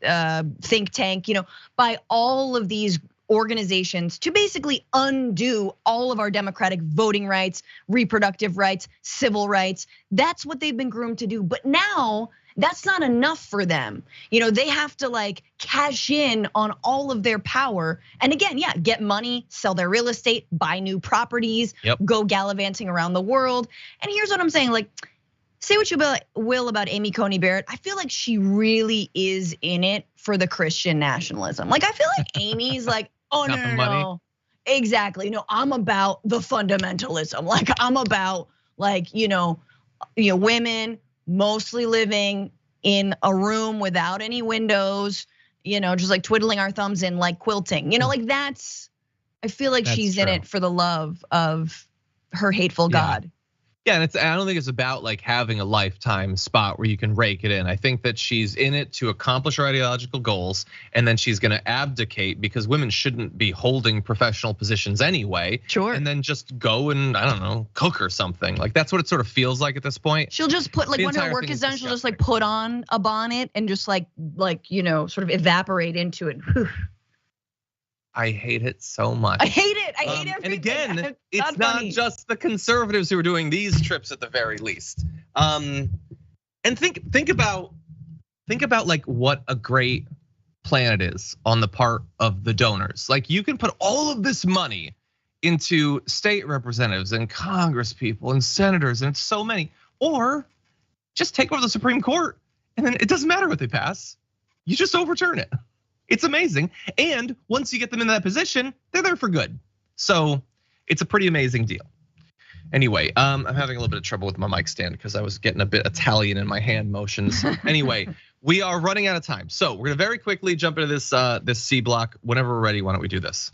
B: think tank, by all of these organizations to basically undo all of our democratic voting rights, reproductive rights, civil rights. That's what they've been groomed to do. But now, that's not enough for them. They have to like cash in on all of their power. And again, yeah, get money, sell their real estate, buy new properties, go gallivanting around the world. And here's what I'm saying, like, say what you will about Amy Coney Barrett. I feel like she really is in it for the Christian nationalism. Like I feel like Amy's like, oh no. Exactly. No, I'm about the fundamentalism. Like I'm about like, women mostly living in a room without any windows, just like twiddling our thumbs in like quilting. Like I feel like she's in it for the love of her hateful God.
A: Yeah, and I don't think it's about like having a lifetime spot where you can rake it in. I think that she's in it to accomplish her ideological goals, and then she's gonna abdicate because women shouldn't be holding professional positions anyway.
B: Sure.
A: And then just go and, I don't know, cook or something. Like that's what it sort of feels like at this point.
B: She'll just put like when her work is done, she'll just like put on a bonnet and just like sort of evaporate into it.
A: I hate it so much.
B: I hate it. I hate everything.
A: And again, it's not just the conservatives who are doing these trips at the very least. And think about like what a great plan it is on the part of the donors. Like you can put all of this money into state representatives and Congress people and senators, and it's so many, or just take over the Supreme Court, and then it doesn't matter what they pass. You just overturn it. It's amazing. And once you get them in that position, they're there for good. So it's a pretty amazing deal. Anyway, I'm having a little bit of trouble with my mic stand because I was getting a bit Italian in my hand motions. Anyway, we are running out of time. So we're gonna very quickly jump into this C block. Whenever we're ready, why don't we do this?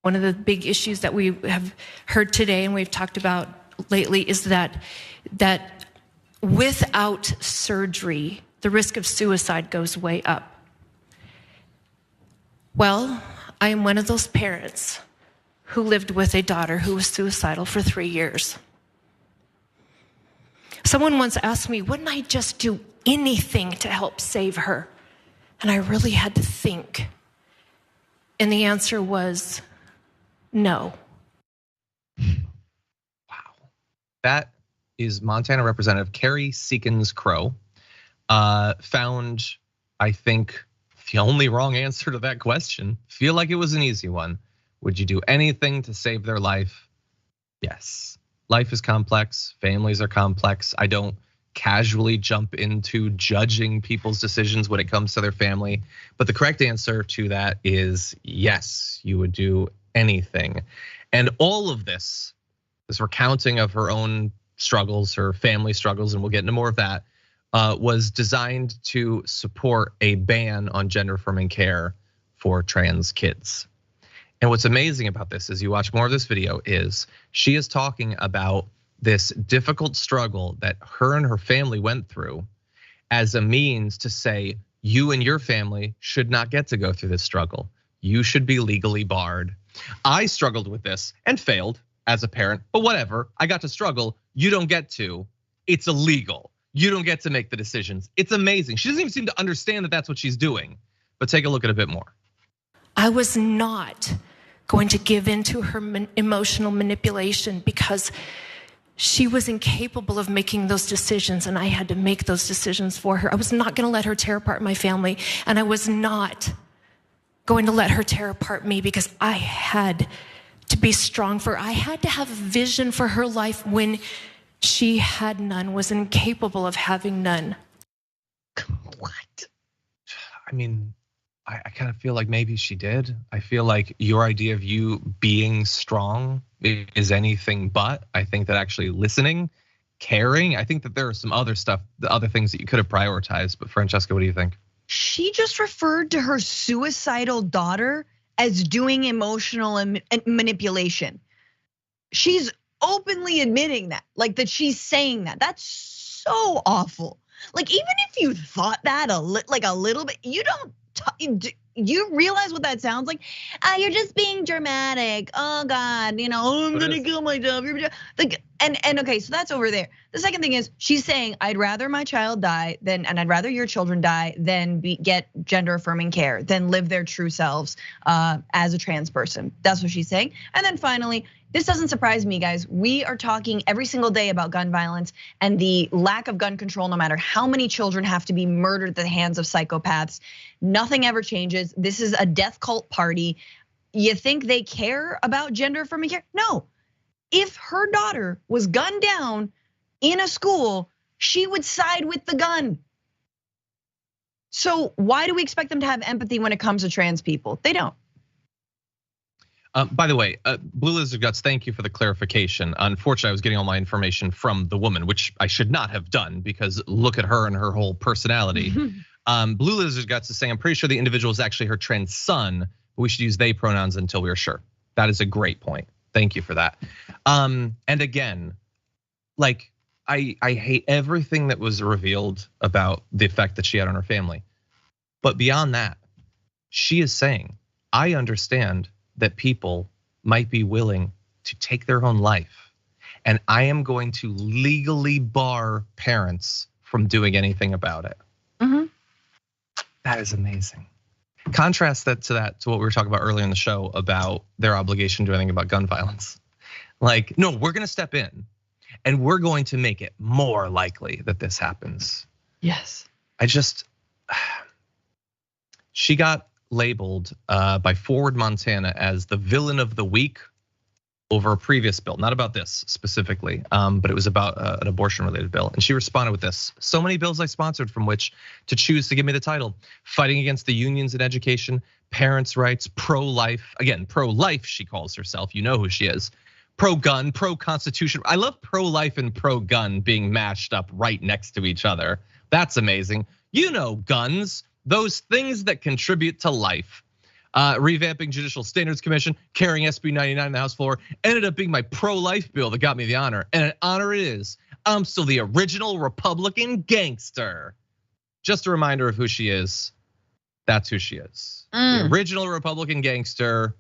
G: One of the big issues that we have heard today and we've talked about lately is that without surgery, the risk of suicide goes way up. Well, I am one of those parents who lived with a daughter who was suicidal for 3 years. Someone once asked me, wouldn't I just do anything to help save her? And I really had to think. And the answer was no.
A: Wow. That is Montana Representative Carrie Seekins Crow. Found, I think, the only wrong answer to that question. Feel like it was an easy one. Would you do anything to save their life? Yes. Life is complex, families are complex. I don't casually jump into judging people's decisions when it comes to their family. But the correct answer to that is yes, you would do anything. And all of this recounting of her own struggles, her family struggles, and we'll get into more of that, was designed to support a ban on gender affirming care for trans kids. And what's amazing about this as you watch more of this video is she is talking about this difficult struggle that her and her family went through as a means to say, you and your family should not get to go through this struggle. You should be legally barred. I struggled with this and failed as a parent, but whatever, I got to struggle. You don't get to, it's illegal. You don't get to make the decisions. It's amazing. She doesn't even seem to understand that that's what she's doing. But take a look at a bit more.
G: I was not going to give in to her emotional manipulation because she was incapable of making those decisions and I had to make those decisions for her. I was not going to let her tear apart my family, and I was not going to let her tear apart me because I had to be strong for her. I had to have a vision for her life when she had none, was incapable of having none.
A: What? I mean, I kind of feel like maybe she did. I feel like your idea of you being strong is anything but. I think that actually listening, caring, I think that there are some other stuff, the other things that you could have prioritized. But Francesca, what do you think?
B: She just referred to her suicidal daughter as doing emotional manipulation. She's openly admitting that, like that she's saying that. That's so awful. Like even if you thought that a little bit, you don't. You realize what that sounds like? You're just being dramatic. Oh God, I'm gonna kill myself. And okay, so that's over there. The second thing is she's saying, I'd rather my child die and I'd rather your children die than get gender affirming care, than live their true selves as a trans person. That's what she's saying. And then finally, this doesn't surprise me, guys. We are talking every single day about gun violence and the lack of gun control, no matter how many children have to be murdered at the hands of psychopaths. Nothing ever changes. This is a death cult party. You think they care about gender affirming care? No. if her daughter was gunned down in a school, she would side with the gun. So why do we expect them to have empathy when it comes to trans people? They don't.
A: By the way, Blue Lizard Guts, thank you for the clarification. Unfortunately, I was getting all my information from the woman, which I should not have done because look at her and her whole personality. Blue Lizard Guts is saying, I'm pretty sure the individual is actually her trans son, but we should use they pronouns until we are sure. That is a great point. Thank you for that. And again, like I hate everything that was revealed about the effect that she had on her family. But beyond that, she is saying, I understand that people might be willing to take their own life. And I am going to legally bar parents from doing anything about it. That is amazing. Contrast that to what we were talking about earlier in the show about their obligation to do anything about gun violence. Like, no, we're gonna step in and we're going to make it more likely that this happens.
B: Yes.
A: She got labeled by Forward Montana as the villain of the week over a previous bill, not about this specifically, but it was about an abortion-related bill. And she responded with this: so many bills I sponsored from which to choose to give me the title: fighting against the unions in education, parents' rights, pro-life. Again, pro-life, she calls herself. You know who she is. Pro-gun, pro-constitution. I love pro-life and pro-gun being mashed up right next to each other. That's amazing. You know, guns, those things that contribute to life. Revamping Judicial Standards Commission, carrying SB 99 in the House floor, ended up being my pro-life bill that got me the honor. And an honor it is. I'm still the original Republican gangster. Just a reminder of who she is. That's who she is. The original Republican gangster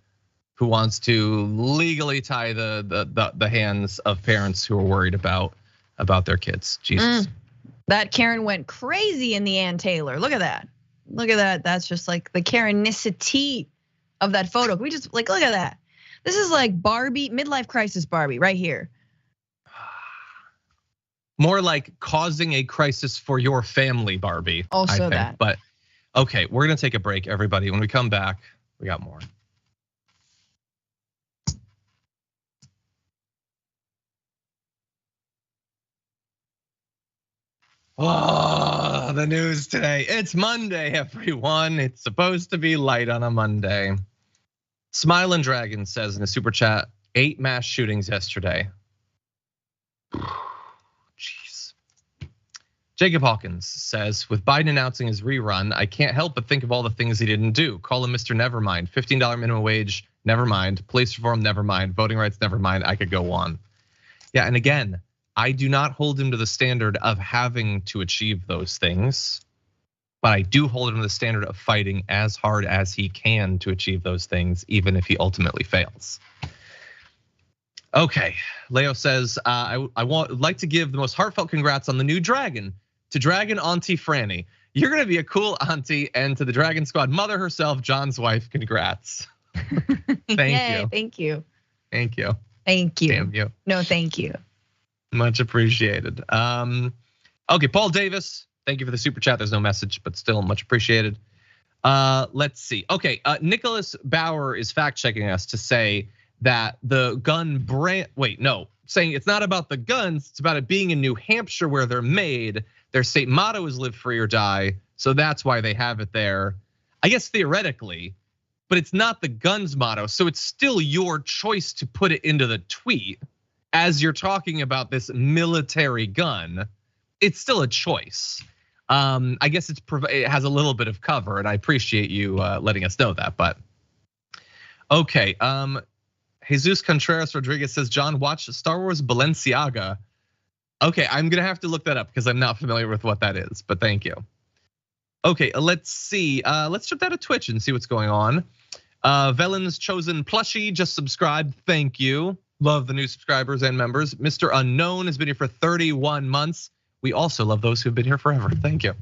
A: who wants to legally tie the hands of parents who are worried about their kids. Jesus.
B: That Karen went crazy in the Ann Taylor. Look at that. Look at that. That's just like the Karenicity of that photo. Can we just like look at that? This is like Barbie, midlife crisis Barbie right here.
A: More like causing a crisis for your family, Barbie.
B: Also
A: I think.
B: that.
A: But okay, we're gonna take a break, everybody. When we come back, we got more. Oh, the news today. It's Monday, everyone. It's supposed to be light on a Monday. Smiling Dragon says in a super chat, 8 mass shootings yesterday. Jeez. Jacob Hawkins says, with Biden announcing his rerun, I can't help but think of all the things he didn't do. Call him Mr. Nevermind. $15 minimum wage, never mind. Police reform, never mind. Voting rights, never mind. I could go on. Yeah, and again, I do not hold him to the standard of having to achieve those things, but I do hold him to the standard of fighting as hard as he can to achieve those things, even if he ultimately fails. Okay, Leo says, I would like to give the most heartfelt congrats on the new Dragon to Dragon Auntie Franny. You're gonna be a cool auntie, and to the Dragon Squad mother herself, John's wife, congrats. Thank you.
B: Thank you.
A: Thank you.
B: Thank you.
A: Damn you.
B: No, thank you.
A: Much appreciated. Okay, Paul Davis, thank you for the super chat. There's no message, but still much appreciated. Let's see. Okay, Nicholas Bauer is fact checking us to say that the gun brand, saying it's not about the guns, it's about it being in New Hampshire where they're made. Their state motto is live free or die. So that's why they have it there. I guess theoretically, but it's not the guns motto. So it's still your choice to put it into the tweet. As you're talking about this military gun, it's still a choice. I guess it has a little bit of cover, and I appreciate you letting us know that. But okay, Jesus Contreras Rodriguez says, John, watch Star Wars Balenciaga. Okay, I'm gonna have to look that up because I'm not familiar with what that is, but thank you. Okay, let's see. Let's jump down to Twitch and see what's going on. Velen's Chosen Plushie just subscribed. Thank you. Love the new subscribers and members. Mr. Unknown has been here for 31 months. We also love those who've been here forever. Thank you.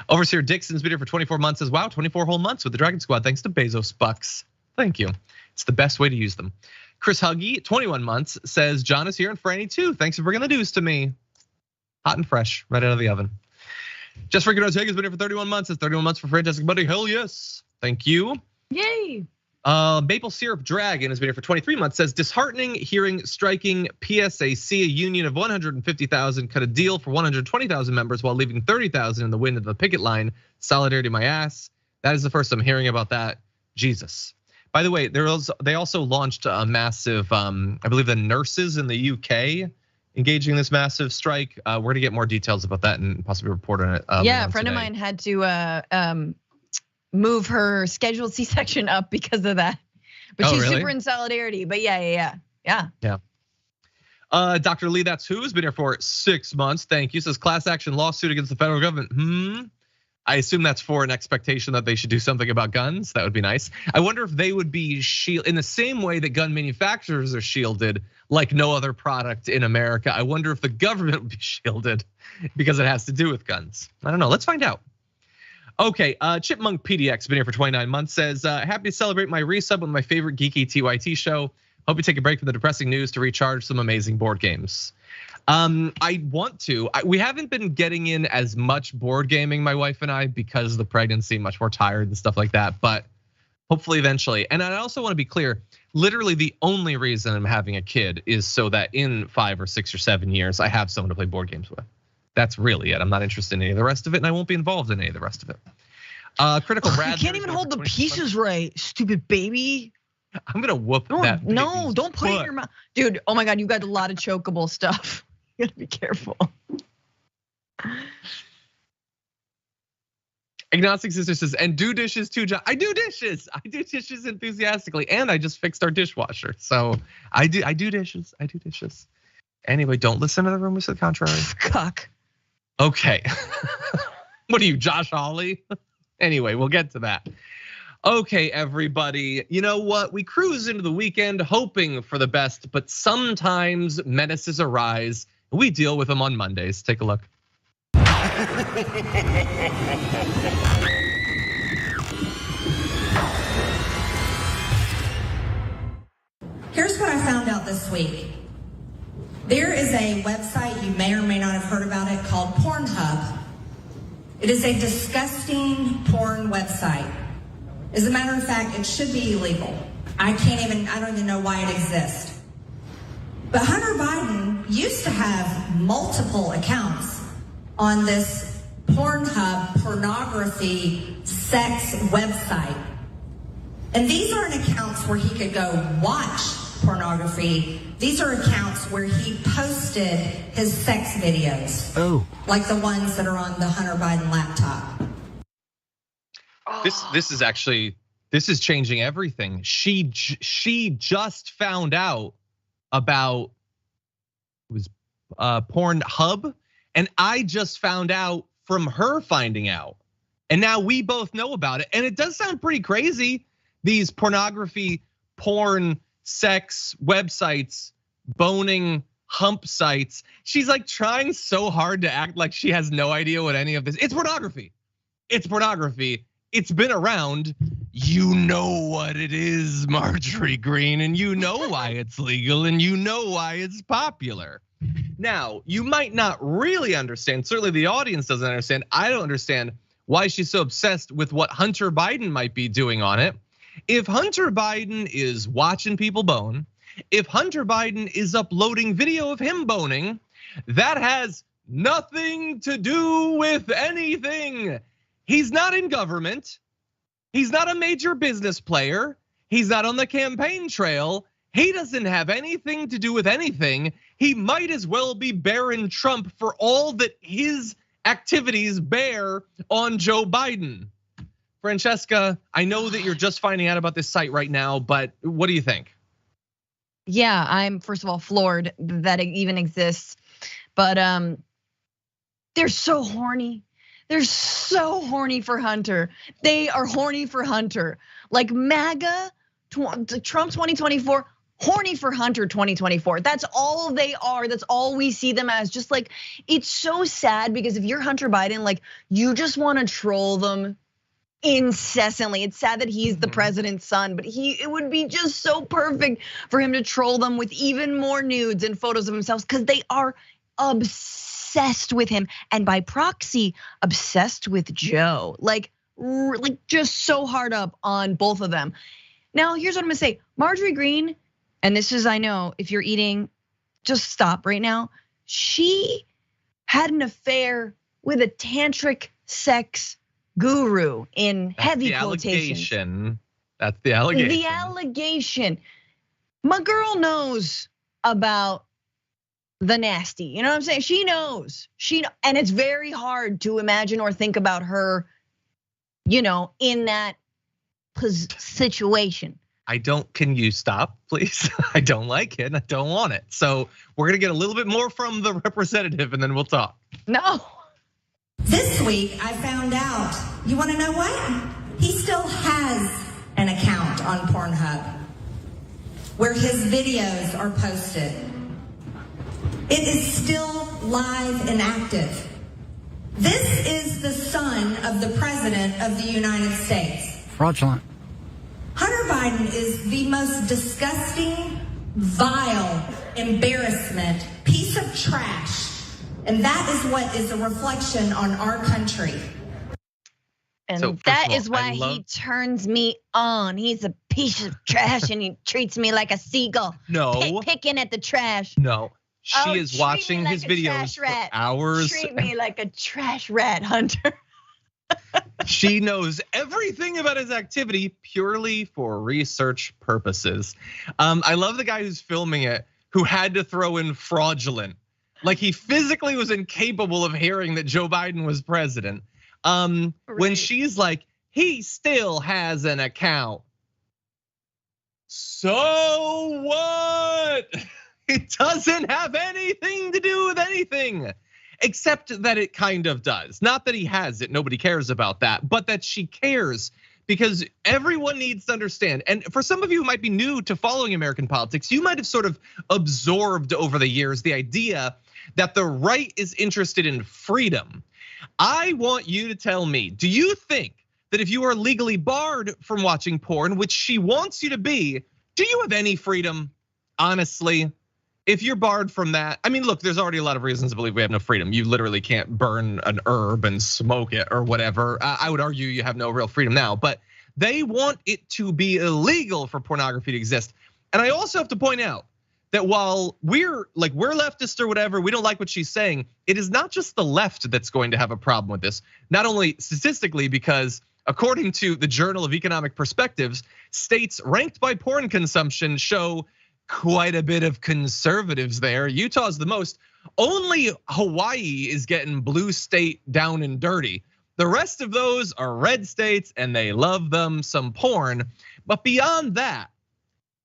A: Overseer Dixon's been here for 24 months as wow, 24 whole months with the Dragon Squad. Thanks to Bezos Bucks. Thank you. It's the best way to use them. Chris Huggy, 21 months, says John is here and Franny too. Thanks for bringing the news to me. Hot and fresh, right out of the oven. Just freaking Ortega's been here for 31 months. It's 31 months for Francesca Buddy. Hell yes. Thank you.
B: Yay.
A: Maple Syrup Dragon has been here for 23 months, says disheartening hearing striking PSAC, a union of 150,000, cut a deal for 120,000 members while leaving 30,000 in the wind of the picket line. Solidarity my ass. That is the first I'm hearing about that. Jesus. By the way, they also launched a massive, I believe the nurses in the UK engaging in this massive strike. We're gonna get more details about that and possibly report on it.
B: Yeah, a friend of mine had to move her scheduled C-section up because of that. But she's super in solidarity. But yeah.
A: Dr. Lee, that's who's been here for 6 months. Thank you. Says class action lawsuit against the federal government. I assume that's for an expectation that they should do something about guns. That would be nice. I wonder if they would be shielded in the same way that gun manufacturers are shielded like no other product in America. I wonder if the government would be shielded because it has to do with guns. I don't know. Let's find out. Okay, Chipmunk PDX been here for 29 months, says happy to celebrate my resub with my favorite geeky TYT show. Hope you take a break from the depressing news to recharge some amazing board games. I want to. We haven't been getting in as much board gaming, my wife and I, because of the pregnancy, much more tired and stuff like that. But hopefully eventually. And I also want to be clear, literally the only reason I'm having a kid is so that in 5 or 6 or 7 years, I have someone to play board games with. That's really it. I'm not interested in any of the rest of it, and I won't be involved in any of the rest of it. Critical Brad.
B: You can't even hold the pieces right, stupid baby.
A: I'm gonna whoop that.
B: No, don't put it in your mouth. Dude, oh my God, you got a lot of chokeable stuff. You gotta be careful.
A: Agnostic Sister says, and do dishes too, John. I do dishes. I do dishes enthusiastically, and I just fixed our dishwasher. So I do dishes. I do dishes. Anyway, don't listen to the rumors to the contrary.
B: Cuck.
A: Okay. What are you, Josh Hawley? Anyway, we'll get to that. Okay, everybody. You know what? We cruise into the weekend hoping for the best, but sometimes menaces arise. We deal with them on Mondays. Take a look.
H: Here's what I found out this week. There is a website, you may or may not have heard about it, called Pornhub. It is a disgusting porn website. As a matter of fact, it should be illegal. I don't even know why it exists. But Hunter Biden used to have multiple accounts on this Pornhub pornography sex website. And these aren't accounts where he could go watch pornography. These are accounts where he posted his sex videos. Oh. Like the ones that are on the Hunter Biden laptop.
A: This is changing everything. She just found out about Pornhub, and I just found out from her finding out. And now we both know about it. And it does sound pretty crazy. These pornography, porn, sex websites, boning, hump sites. She's like trying so hard to act like she has no idea what any of this. It's pornography. It's pornography. It's been around. You know what it is, Marjorie Greene, and you know why it's legal, and you know why it's popular. Now, you might not really understand, certainly the audience doesn't understand. I don't understand why she's so obsessed with what Hunter Biden might be doing on it. If Hunter Biden is watching people bone, if Hunter Biden is uploading video of him boning, that has nothing to do with anything. He's not in government. He's not a major business player. He's not on the campaign trail. He doesn't have anything to do with anything. He might as well be Barron Trump for all that his activities bear on Joe Biden. Francesca, I know that you're just finding out about this site right now, but what do you think?
B: Yeah, I'm first of all floored that it even exists, but they're so horny. They're so horny for Hunter. They are horny for Hunter. Like MAGA, Trump 2024, horny for Hunter 2024. That's all they are. That's all we see them as. Just like, it's so sad because if you're Hunter Biden, like you just want to troll them incessantly. It's sad that he's the president's son, but it would be just so perfect for him to troll them with even more nudes and photos of themselves because they are obsessed with him, and by proxy, obsessed with Joe. Like just so hard up on both of them. Now, here's what I'm gonna say. Marjorie Greene, and this is, I know, if you're eating, just stop right now. She had an affair with a tantric sex guru in heavy quotations.
A: That's the allegation.
B: The allegation. My girl knows about the nasty. You know what I'm saying? She knows. And it's very hard to imagine or think about her, in that situation.
A: Can you stop, please? I don't like it. I don't want it. So we're gonna get a little bit more from the representative and then we'll talk.
B: No.
H: This week, I found out, you wanna know what? He still has an account on Pornhub where his videos are posted. It is still live and active. This is the son of the President of the United States.
C: Fraudulent.
H: Hunter Biden is the most disgusting, vile, embarrassment, piece of trash. And that is what is a reflection on our country.
B: And so, that is why he turns me on. He's a piece of trash and he treats me like a seagull.
A: No.
B: Picking at the trash.
A: No. She is watching his videos for hours.
B: Treat me like a trash rat, Hunter.
A: She knows everything about his activity purely for research purposes. I love the guy who's filming it who had to throw in fraudulent. Like he physically was incapable of hearing that Joe Biden was president. When she's like, he still has an account. So what? It doesn't have anything to do with anything. Except that it kind of does. Not that he has it, nobody cares about that, but that she cares because everyone needs to understand. And for some of you who might be new to following American politics, you might have sort of absorbed over the years the idea that the right is interested in freedom. I want you to tell me, do you think that if you are legally barred from watching porn, which she wants you to be, do you have any freedom? Honestly. If you're barred from that, I mean, look, there's already a lot of reasons to believe we have no freedom. You literally can't burn an herb and smoke it or whatever. I would argue you have no real freedom now, but they want it to be illegal for pornography to exist. And I also have to point out that while we're leftist or whatever, we don't like what she's saying, it is not just the left that's going to have a problem with this. Not only statistically, because according to the Journal of Economic Perspectives, states ranked by porn consumption show quite a bit of conservatives there. Utah's the most. Only Hawaii is getting blue state down and dirty. The rest of those are red states and they love them some porn. But beyond that,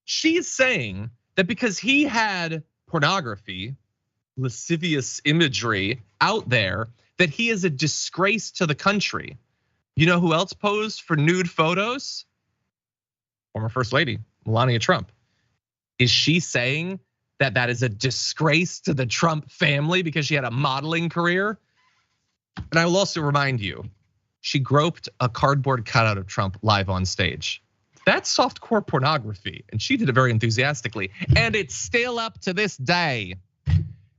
A: she's saying that because he had pornography, lascivious imagery out there, that he is a disgrace to the country. You know who else posed for nude photos? Former First Lady, Melania Trump. Is she saying that that is a disgrace to the Trump family because she had a modeling career? And I will also remind you, she groped a cardboard cutout of Trump live on stage. That's softcore pornography, and she did it very enthusiastically, and it's still up to this day.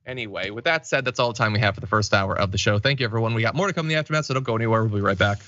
A: Anyway, with that said, that's all the time we have for the first hour of the show. Thank you, everyone. We got more to come in the aftermath, so don't go anywhere. We'll be right back.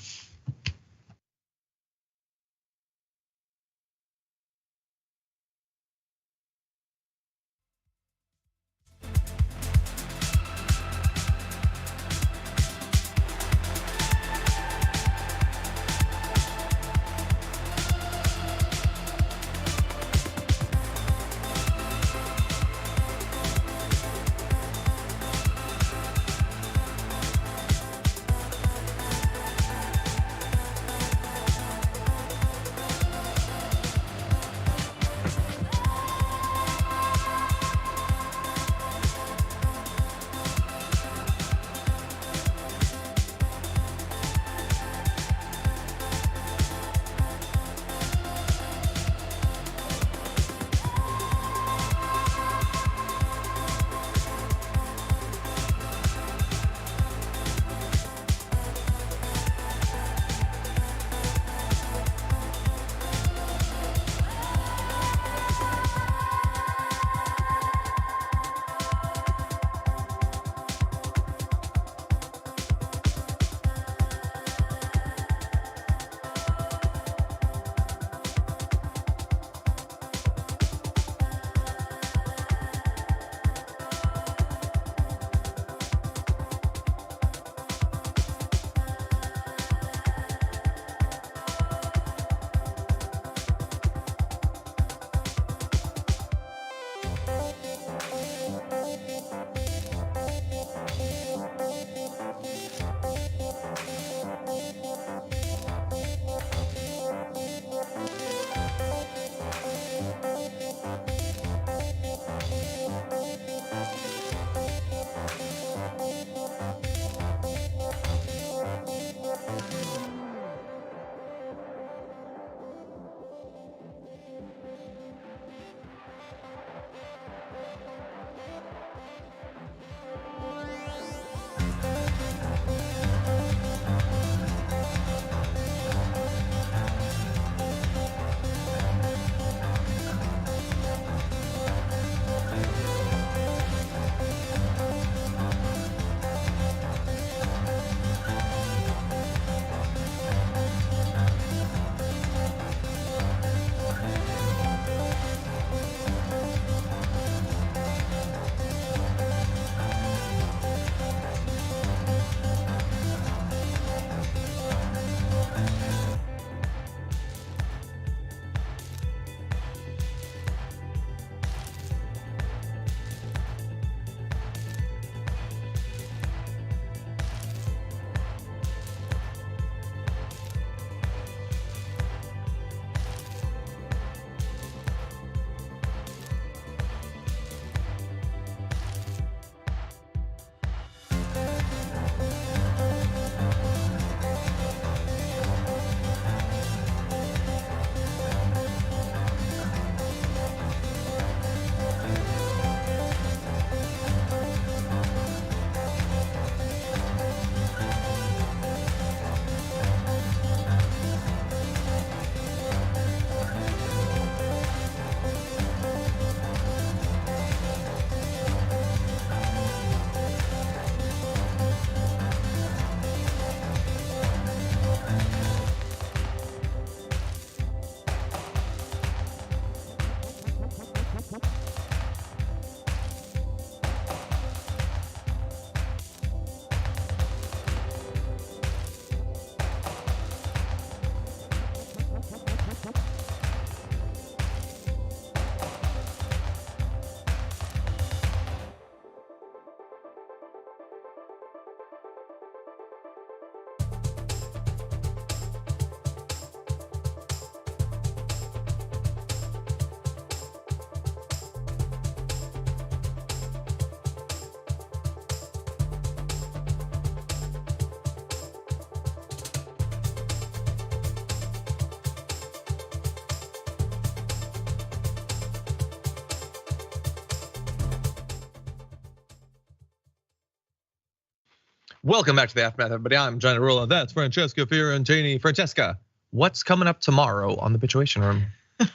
A: Welcome back to the Aftermath, everybody. I'm John Iadarola. That's Francesca Fiorentini. Francesca, what's coming up tomorrow on the Bitchuation Room?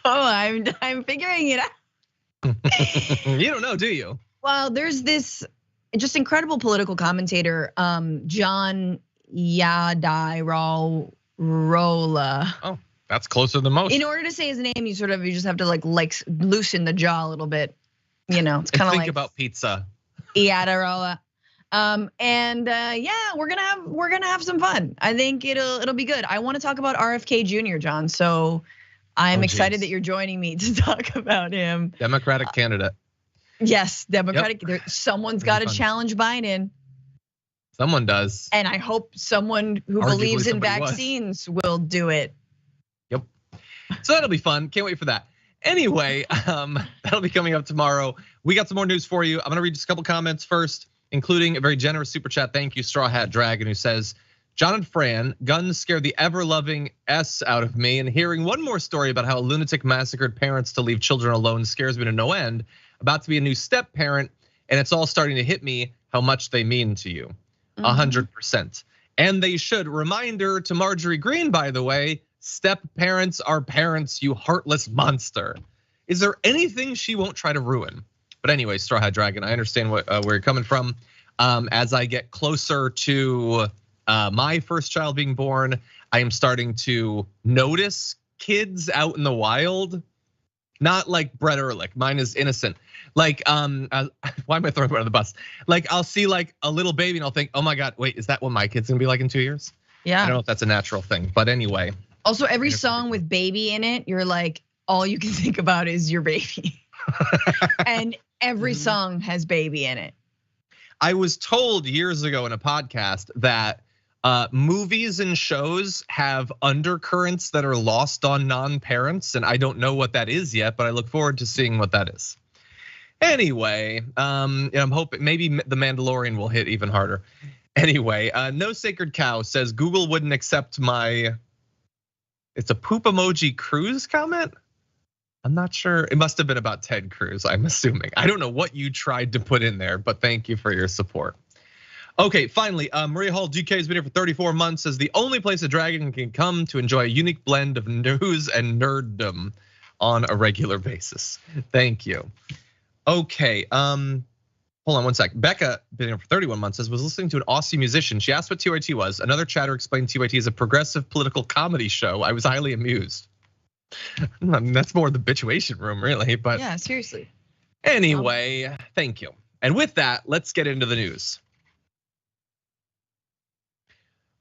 B: Oh, I'm figuring it out.
A: You don't know, do you?
B: Well, there's this just incredible political commentator, John Iadarola.
A: Oh, that's closer than most.
B: In order to say his name, you just have to like loosen the jaw a little bit. You know, it's kind of like
A: think about pizza.
B: Iadarola. Yeah, we're gonna have some fun. I think it'll be good. I want to talk about RFK Jr., John. So I'm excited that you're joining me to talk about him.
A: Democratic candidate.
B: Yes, Democratic. Yep. Someone's got to challenge Biden.
A: Someone does.
B: And I hope someone who believes in vaccines will do it.
A: Yep. So that'll be fun. Can't wait for that. Anyway, that'll be coming up tomorrow. We got some more news for you. I'm gonna read just a couple comments first, including a very generous super chat. Thank you, Straw Hat Dragon, who says, John and Fran, guns scare the ever-loving S out of me, and hearing one more story about how a lunatic massacred parents to leave children alone scares me to no end. About to be a new step parent, and it's all starting to hit me how much they mean to you. 100%. And they should. Reminder to Marjorie Greene, by the way, step parents are parents, you heartless monster. Is there anything she won't try to ruin? But anyway, Straw Hat Dragon, I understand where you're coming from. As I get closer to my first child being born, I am starting to notice kids out in the wild. Not like Brett Ehrlich, mine is innocent. Like, why am I throwing him under the bus? Like, I'll see like a little baby and I'll think, oh my God, wait, is that what my kid's gonna be like in 2 years?
B: Yeah.
A: I don't know if that's a natural thing, but anyway.
B: Also, every song with baby in it, you're like, all you can think about is your baby. And every song has baby in it.
A: I was told years ago in a podcast that movies and shows have undercurrents that are lost on non-parents, and I don't know what that is yet, but I look forward to seeing what that is. Anyway, I'm hoping maybe The Mandalorian will hit even harder. Anyway, No Sacred Cow says Google wouldn't accept my, it's a poop emoji Cruz comment? I'm not sure, it must have been about Ted Cruz, I'm assuming. I don't know what you tried to put in there, but thank you for your support. Okay, finally, Maria Hall DK has been here for 34 months, says the only place a dragon can come to enjoy a unique blend of news and nerddom on a regular basis. Thank you. Okay, hold on one sec. Becca, been here for 31 months, says was listening to an Aussie musician. She asked what TYT was. Another chatter explained TYT is a progressive political comedy show. I was highly amused. I mean, that's more the Bitchuation Room, really, but.
B: Yeah, seriously.
A: Anyway, thank you. And with that, let's get into the news.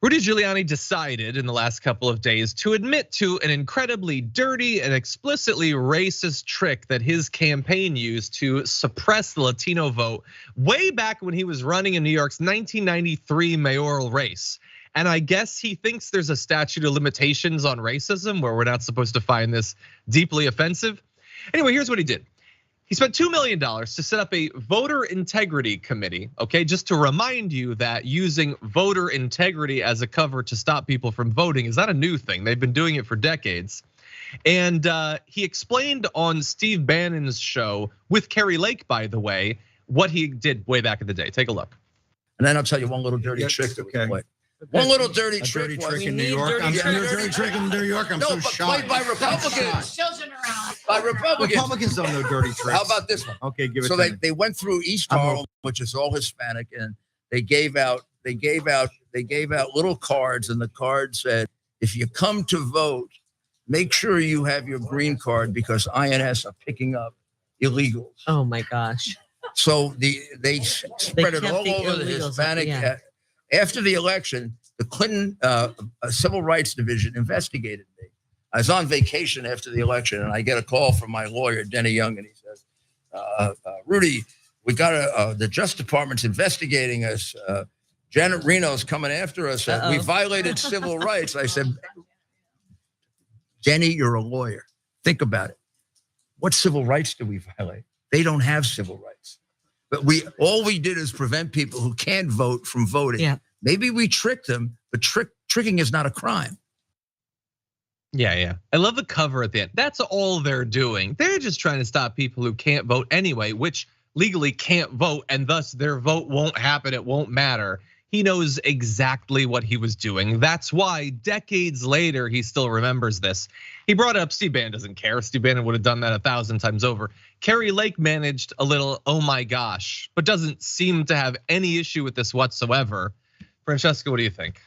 A: Rudy Giuliani decided in the last couple of days to admit to an incredibly dirty and explicitly racist trick that his campaign used to suppress the Latino vote way back when he was running in New York's 1993 mayoral race. And I guess he thinks there's a statute of limitations on racism where we're not supposed to find this deeply offensive. Anyway, here's what he did. He spent $2 million to set up a voter integrity committee, okay? Just to remind you that using voter integrity as a cover to stop people from voting is not a new thing. They've been doing it for decades. And he explained on Steve Bannon's show with Carrie Lake, by the way, what he did way back in the day. Take a look.
I: And then I'll tell you one little dirty trick that we play. One little dirty trick
C: in New York. I'm dirty trick in New York. I'm so shocked.
I: By Republicans. By Republicans.
C: Republicans don't know dirty tricks.
I: How about this one?
C: Okay, give it.
I: So they went through East Harlem, which is all Hispanic, and they gave out little cards, and the card said, "If you come to vote, make sure you have your green card because INS are picking up illegals."
J: Oh my gosh!
I: So they spread it all over the Hispanic.
J: Yeah.
I: After the election, the Clinton Civil Rights Division investigated me. I was on vacation after the election, and I get a call from my lawyer, Denny Young, and he says, "Rudy, we got the Justice Department's investigating us. Janet Reno's coming after us. We violated civil rights." I said, "Denny, you're a lawyer. Think about it. What civil rights do we violate? They don't have civil rights. But all we did is prevent people who can't vote from voting.
J: Yeah.
I: Maybe we tricked them, but tricking is not a crime."
A: Yeah. I love the cover at the end. That's all they're doing. They're just trying to stop people who can't vote anyway, which legally can't vote, and thus their vote won't happen. It won't matter. He knows exactly what he was doing. That's why decades later, he still remembers this. He brought up Steve Bannon doesn't care. Steve Bannon would have done that 1,000 times over. Carrie Lake managed a little, oh my gosh, but doesn't seem to have any issue with this whatsoever. Francesca, what do you think?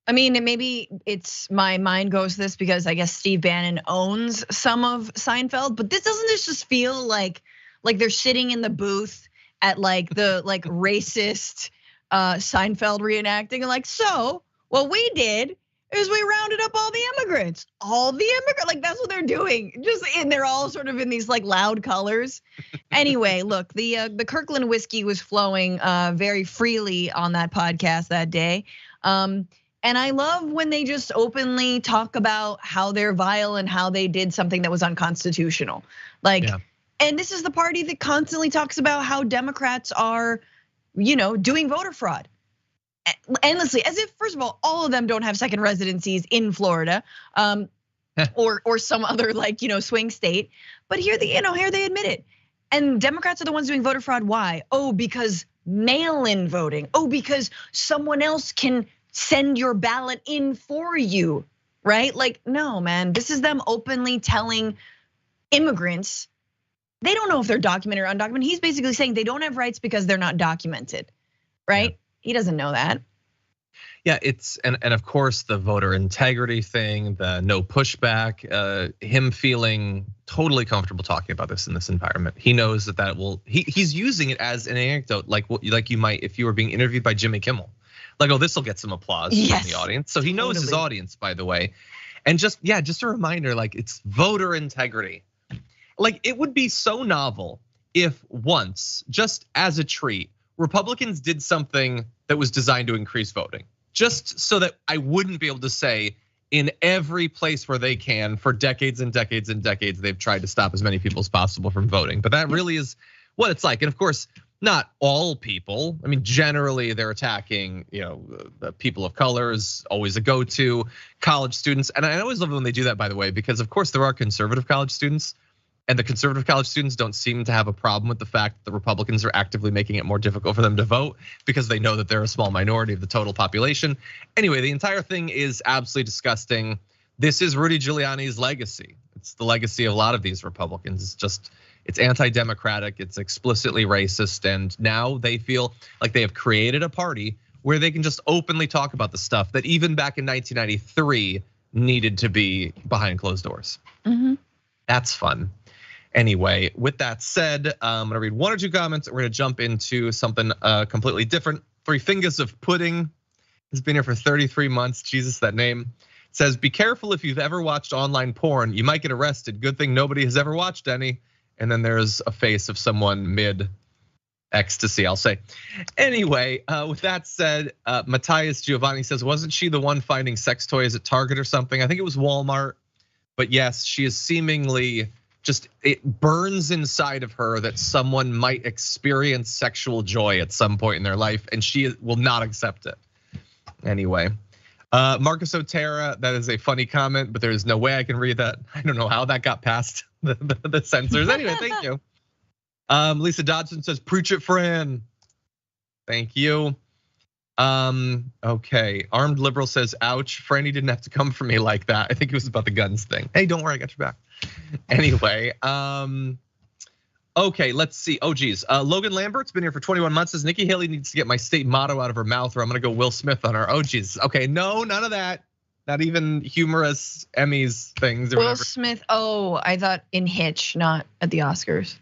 B: I mean, maybe it's my mind goes to this because I guess Steve Bannon owns some of Seinfeld, but this just feel like they're sitting in the booth at the racist Seinfeld reenacting, and so what we did is we rounded up all the immigrants, that's what they're doing. And they're all sort of in these loud colors. Anyway, look, the Kirkland whiskey was flowing very freely on that podcast that day. And I love when they just openly talk about how they're vile and how they did something that was unconstitutional. And this is the party that constantly talks about how Democrats are, doing voter fraud endlessly, as if, first of all of them don't have second residencies in Florida, or some other swing state. But here they admit it. And Democrats are the ones doing voter fraud. Why? Oh, because mail-in voting. Oh, because someone else can send your ballot in for you, right? No, man, this is them openly telling immigrants they don't know if they're documented or undocumented. He's basically saying they don't have rights because they're not documented, right? Yeah. He doesn't know that.
A: Yeah, and of course the voter integrity thing, the no pushback, him feeling totally comfortable talking about this in this environment. He knows that will, he's using it as an anecdote, like you might if you were being interviewed by Jimmy Kimmel. Oh, this will get some applause from the audience. So he knows his audience, by the way. And just a reminder, it's voter integrity. It would be so novel if once, just as a treat, Republicans did something that was designed to increase voting. Just so that I wouldn't be able to say in every place where they can for decades and decades and decades, they've tried to stop as many people as possible from voting. But that really is what it's like. And of course, not all people. I mean, generally they're attacking, the people of color is always a go-to, college students. And I always love when they do that, by the way, because of course there are conservative college students. And the conservative college students don't seem to have a problem with the fact that the Republicans are actively making it more difficult for them to vote because they know that they're a small minority of the total population. Anyway, the entire thing is absolutely disgusting. This is Rudy Giuliani's legacy. It's the legacy of a lot of these Republicans. It's anti-democratic, it's explicitly racist, and now they feel like they have created a party where they can just openly talk about the stuff that even back in 1993 needed to be behind closed doors. That's fun. Anyway, with that said, I'm gonna read one or two comments. We're gonna jump into something completely different. Three Fingers of Pudding has been here for 33 months. Jesus, that name. It says, be careful if you've ever watched online porn, you might get arrested. Good thing nobody has ever watched any. And then there's a face of someone mid ecstasy, I'll say. Anyway, with that said, Matthias Giovanni says, wasn't she the one finding sex toys at Target or something? I think it was Walmart. But yes, she is seemingly it burns inside of her that someone might experience sexual joy at some point in their life, and she will not accept it. Anyway, Marcus Otera, that is a funny comment, but there is no way I can read that. I don't know how that got past the censors. Anyway, thank you. Lisa Dodson says, preach it, Fran. Thank you. Okay, Armed Liberal says, ouch, Franny didn't have to come for me like that. I think it was about the guns thing. Hey, don't worry, I got your back. Anyway, okay, let's see. Oh geez, Logan Lambert's been here for 21 months. Says Nikki Haley needs to get my state motto out of her mouth, or I'm gonna go Will Smith on her. Oh geez, okay, no, none of that. Not even humorous Emmys things or
B: Will
A: whatever.
B: Smith, I thought in Hitch, not at the Oscars.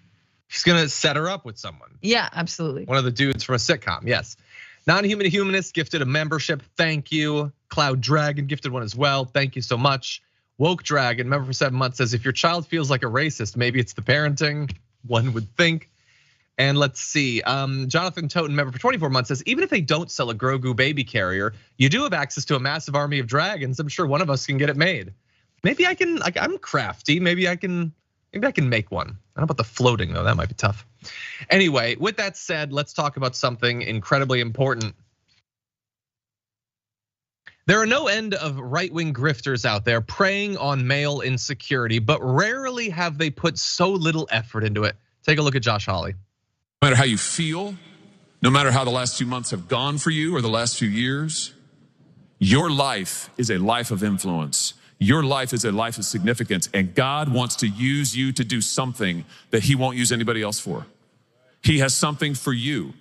A: She's gonna set her up with someone.
B: Yeah, absolutely.
A: One of the dudes from a sitcom, yes. Non-Human Humanist gifted a membership, thank you. Cloud Dragon gifted one as well, thank you so much. Woke Dragon, member for 7 months, says if your child feels like a racist, maybe it's the parenting, one would think. And let's see, Jonathan Toten, member for 24 months, says even if they don't sell a Grogu baby carrier, you do have access to a massive army of dragons. I'm sure one of us can get it made. Maybe I can, I'm crafty, maybe I can make one. I don't know about the floating though, that might be tough. Anyway, with that said, let's talk about something incredibly important. There are no end of right-wing grifters out there preying on male insecurity, but rarely have they put so little effort into it. Take a look at Josh Hawley.
J: No matter how you feel, No matter how the last few months have gone for you or the last few years, your life is a life of influence. Your life is a life of significance, and God wants to use you to do something that he won't use anybody else for. He has something for you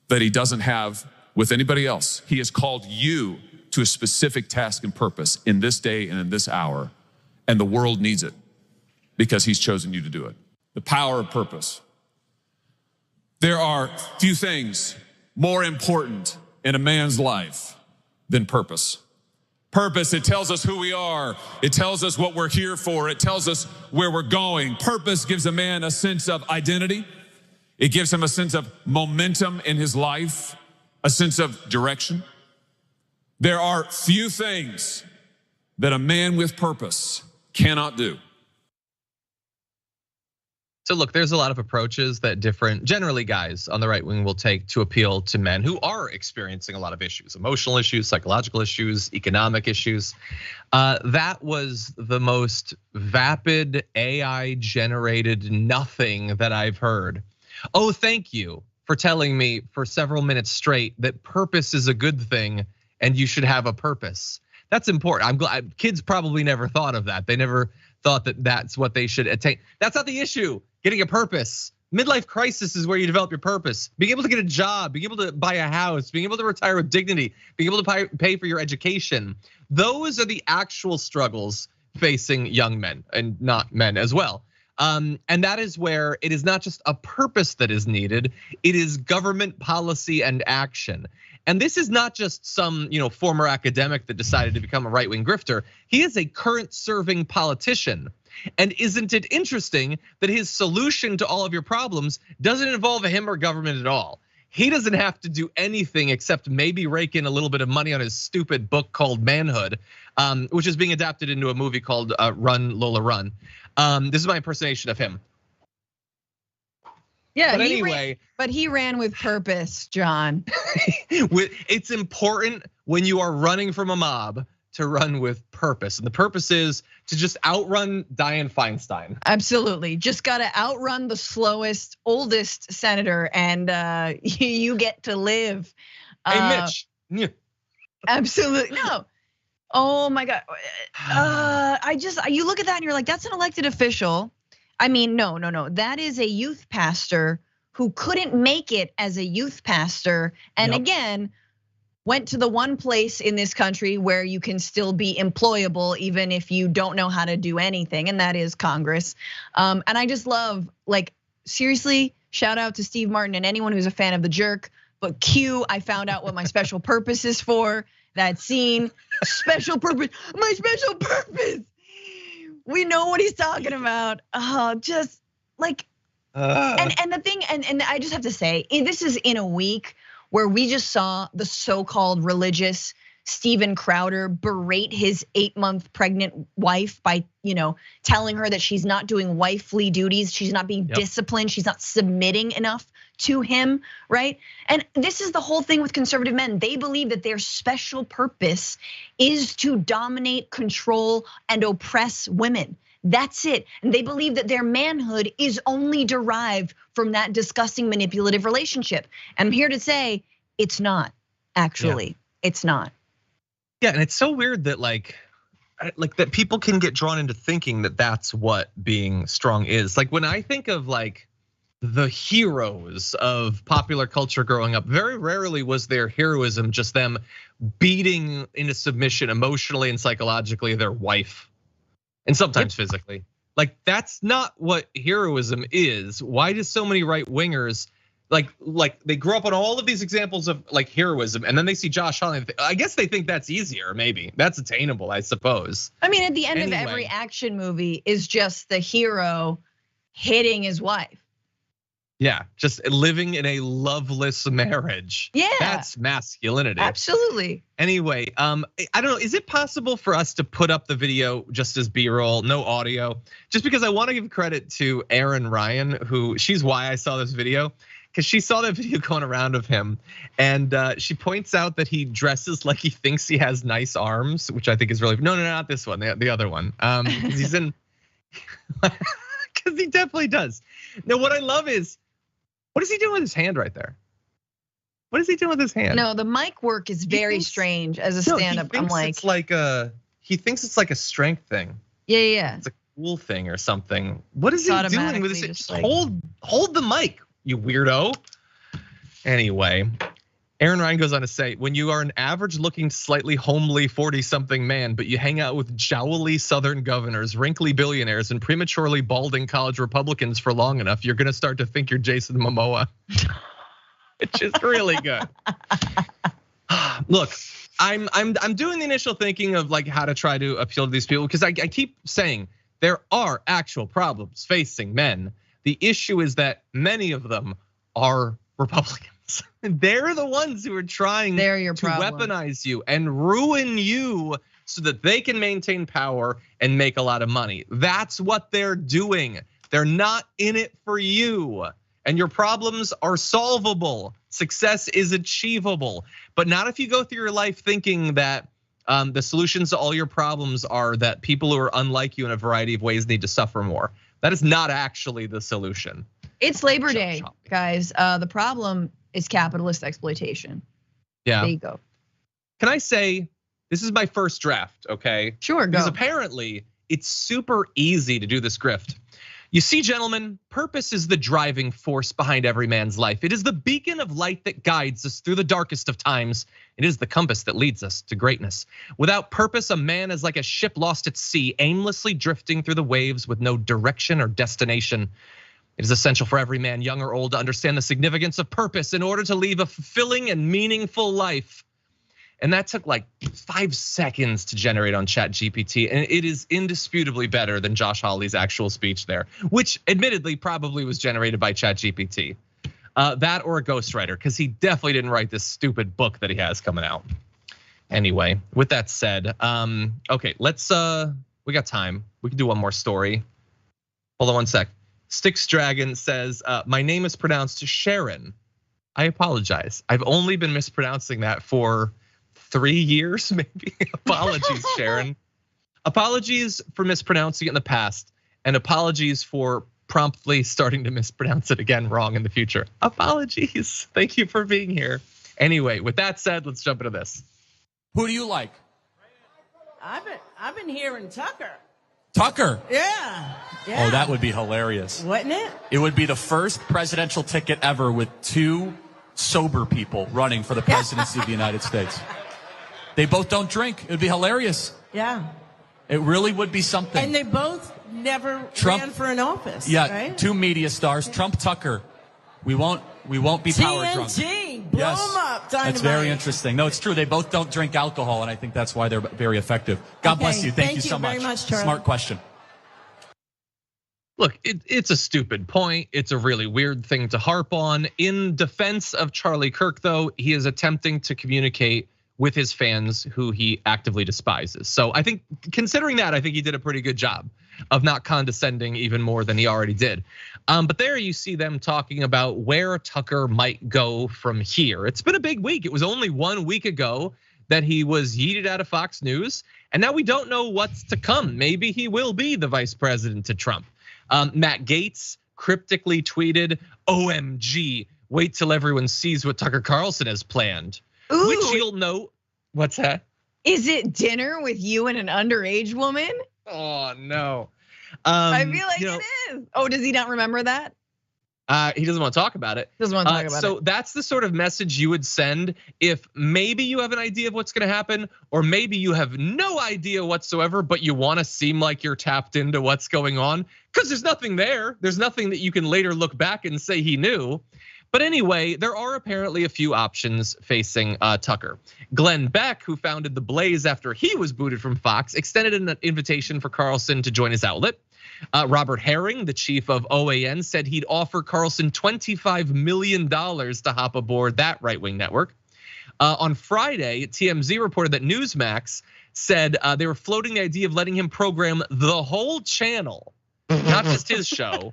J: that he doesn't have with anybody else. He has called you to a specific task and purpose in this day and in this hour, and the world needs it because he's chosen you to do it. The power of purpose. There are few things more important in a man's life than purpose. Purpose, it tells us who we are. It tells us what we're here for. It tells us where we're going. Purpose gives a man a sense of identity. It gives him a sense of momentum in his life, a sense of direction. There are few things that a man with purpose cannot do.
A: So look, there's a lot of approaches that generally guys on the right wing will take to appeal to men who are experiencing a lot of issues, emotional issues, psychological issues, economic issues. That was the most vapid AI generated nothing that I've heard. Oh, thank you for telling me for several minutes straight that purpose is a good thing and you should have a purpose. That's important. I'm glad kids probably never thought of that. They never thought that that's what they should attain. That's not the issue. Getting a purpose. Midlife crisis is where you develop your purpose. Being able to get a job, being able to buy a house, being able to retire with dignity, being able to pay for your education. Those are the actual struggles facing young men and not men as well. And that is where it is not just a purpose that is needed, it is government policy and action. And this is not just some, former academic that decided to become a right-wing grifter. He is a current serving politician. And isn't it interesting that his solution to all of your problems doesn't involve him or government at all? He doesn't have to do anything except maybe rake in a little bit of money on his stupid book called Manhood, which is being adapted into a movie called Run, Lola, Run. This is my impersonation of him.
B: Yeah,
A: but anyway,
B: but he ran with purpose, John.
A: It's important when you are running from a mob to run with purpose. And the purpose is to just outrun Dianne Feinstein.
B: Absolutely, just gotta outrun the slowest, oldest senator and you get to live.
A: Hey, Mitch.
B: Absolutely, no. Oh my God, you look at that and you're like, that's an elected official. I mean, no. That is a youth pastor who couldn't make it as a youth pastor. And again, went to the one place in this country where you can still be employable even if you don't know how to do anything, and that is Congress. And I just love, seriously, shout out to Steve Martin and anyone who's a fan of The Jerk. But Q, I found out what my special purpose is for. That scene, special purpose, my special purpose. We know what he's talking about. And the thing, and I just have to say, this is in a week where we just saw the so-called religious Steven Crowder berate his 8-month pregnant wife by, telling her that she's not doing wifely duties, she's not being disciplined, she's not submitting enough to him, right? And this is the whole thing with conservative men. They believe that their special purpose is to dominate, control, and oppress women. That's it. And they believe that their manhood is only derived from that disgusting manipulative relationship. And I'm here to say it's not, actually. It's not.
A: Yeah, and it's so weird that that people can get drawn into thinking that that's what being strong is. Like when I think of the heroes of popular culture growing up, very rarely was their heroism just them beating into submission emotionally and psychologically their wife, and sometimes physically. That's not what heroism is. Why do so many right wingers they grew up on all of these examples of heroism, and then they see Josh Hawley? I guess they think that's easier, maybe that's attainable, I suppose.
B: I mean, at the end of every action movie is just the hero hitting his wife.
A: Yeah, just living in a loveless marriage.
B: Yeah,
A: that's masculinity.
B: Absolutely.
A: Anyway, I don't know. Is it possible for us to put up the video just as B-roll, no audio? Just because I want to give credit to Erin Ryan, she's why I saw this video, because she saw that video going around of him, and she points out that he dresses like he thinks he has nice arms, which I think is really no, not this one, the other one. He's in, because he definitely does. Now, what I love is, what is he doing with his hand right there? What is he doing with his hand?
B: No, the mic work is very strange as a stand-up.
A: I'm like, he thinks it's like a strength thing.
B: Yeah.
A: It's a cool thing or something. What is he doing with this? Just hold the mic, you weirdo. Anyway, Aaron Ryan goes on to say, when you are an average-looking, slightly homely 40-something man, but you hang out with jowly Southern governors, wrinkly billionaires, and prematurely balding college Republicans for long enough, you're gonna start to think you're Jason Momoa. Which is really good. Look, I'm doing the initial thinking of like how to try to appeal to these people because I keep saying there are actual problems facing men. The issue is that many of them are Republicans. They're the ones who are trying to weaponize you and ruin you so that they can maintain power and make a lot of money. That's what they're doing. They're not in it for you. And your problems are solvable. Success is achievable, but not if you go through your life thinking that the solutions to all your problems are that people who are unlike you in a variety of ways need to suffer more. That is not actually the solution.
B: It's Labor Day, guys. The problem is capitalist exploitation.
A: Yeah.
B: There you go.
A: Can I say, this is my first draft, okay?
B: Sure, go.
A: Because apparently it's super easy to do this grift. You see, gentlemen, purpose is the driving force behind every man's life. It is the beacon of light that guides us through the darkest of times. It is the compass that leads us to greatness. Without purpose, a man is like a ship lost at sea, aimlessly drifting through the waves with no direction or destination. It is essential for every man, young or old, to understand the significance of purpose in order to live a fulfilling and meaningful life. And that took like 5 seconds to generate on ChatGPT, and it is indisputably better than Josh Hawley's actual speech there, which admittedly probably was generated by ChatGPT. That or a ghostwriter, because he definitely didn't write this stupid book that he has coming out. Anyway, with that said, okay, let's, we got time. We can do one more story. Hold on one sec. Styx Dragon says, my name is pronounced Sharon. I apologize. I've only been mispronouncing that for 3 years, maybe. Apologies, Sharon. Apologies for mispronouncing it in the past, and apologies for promptly starting to mispronounce it again wrong in the future. Apologies. Thank you for being here. Anyway, with that said, let's jump into this.
K: Who do you like?
L: I've been hearing Tucker.
K: Tucker?
L: Yeah.
K: Oh, that would be hilarious.
L: Wouldn't it?
K: It would be the first presidential ticket ever with 2 sober people running for the presidency of the United States. They both don't drink. It would be hilarious.
L: Yeah.
K: It really would be something.
L: And they both never ran for an office.
K: Yeah,
L: right?
K: 2 media stars, Trump, Tucker. We won't be power drunk.
L: TNT, blow them up, dynamite.
K: That's very interesting. No, it's true. They both don't drink alcohol, and I think that's why they're very effective. God bless you. Thank you so much.
L: Very much, Charlie.
K: Smart question.
A: Look, it's a stupid point. It's a really weird thing to harp on. In defense of Charlie Kirk, though, he is attempting to communicate with his fans who he actively despises. So I think, considering that, I think he did a pretty good job of not condescending even more than he already did. But there you see them talking about where Tucker might go from here. It's been a big week. It was only 1 week ago that he was yeeted out of Fox News, and now we don't know what's to come. Maybe he will be the vice president to Trump. Matt Gaetz cryptically tweeted, OMG, wait till everyone sees what Tucker Carlson has planned.
B: Ooh.
A: Which you'll note, what's that?
B: Is it dinner with you and an underage woman?
A: Oh no.
B: I feel like it is. Oh, does he not remember that?
A: He doesn't want to talk about it.
B: Doesn't want to talk about it.
A: So that's the sort of message you would send if maybe you have an idea of what's going to happen, or maybe you have no idea whatsoever, but you want to seem like you're tapped into what's going on, because there's nothing there. There's nothing that you can later look back and say he knew. But anyway, there are apparently a few options facing Tucker. Glenn Beck, who founded The Blaze after he was booted from Fox, extended an invitation for Carlson to join his outlet. Robert Herring, the chief of OAN, said he'd offer Carlson $25 million to hop aboard that right-wing network. On Friday, TMZ reported that Newsmax said they were floating the idea of letting him program the whole channel, not just his show.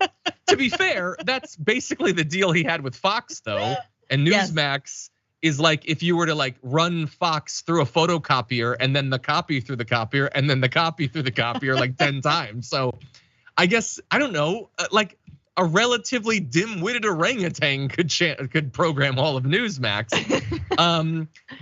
A: To be fair, that's basically the deal he had with Fox, though. And Newsmax is like if you were to like run Fox through a photocopier and then the copy through the copier and then the copy through the copier like 10 times. So I guess, I don't know, like a relatively dim-witted orangutan could program all of Newsmax.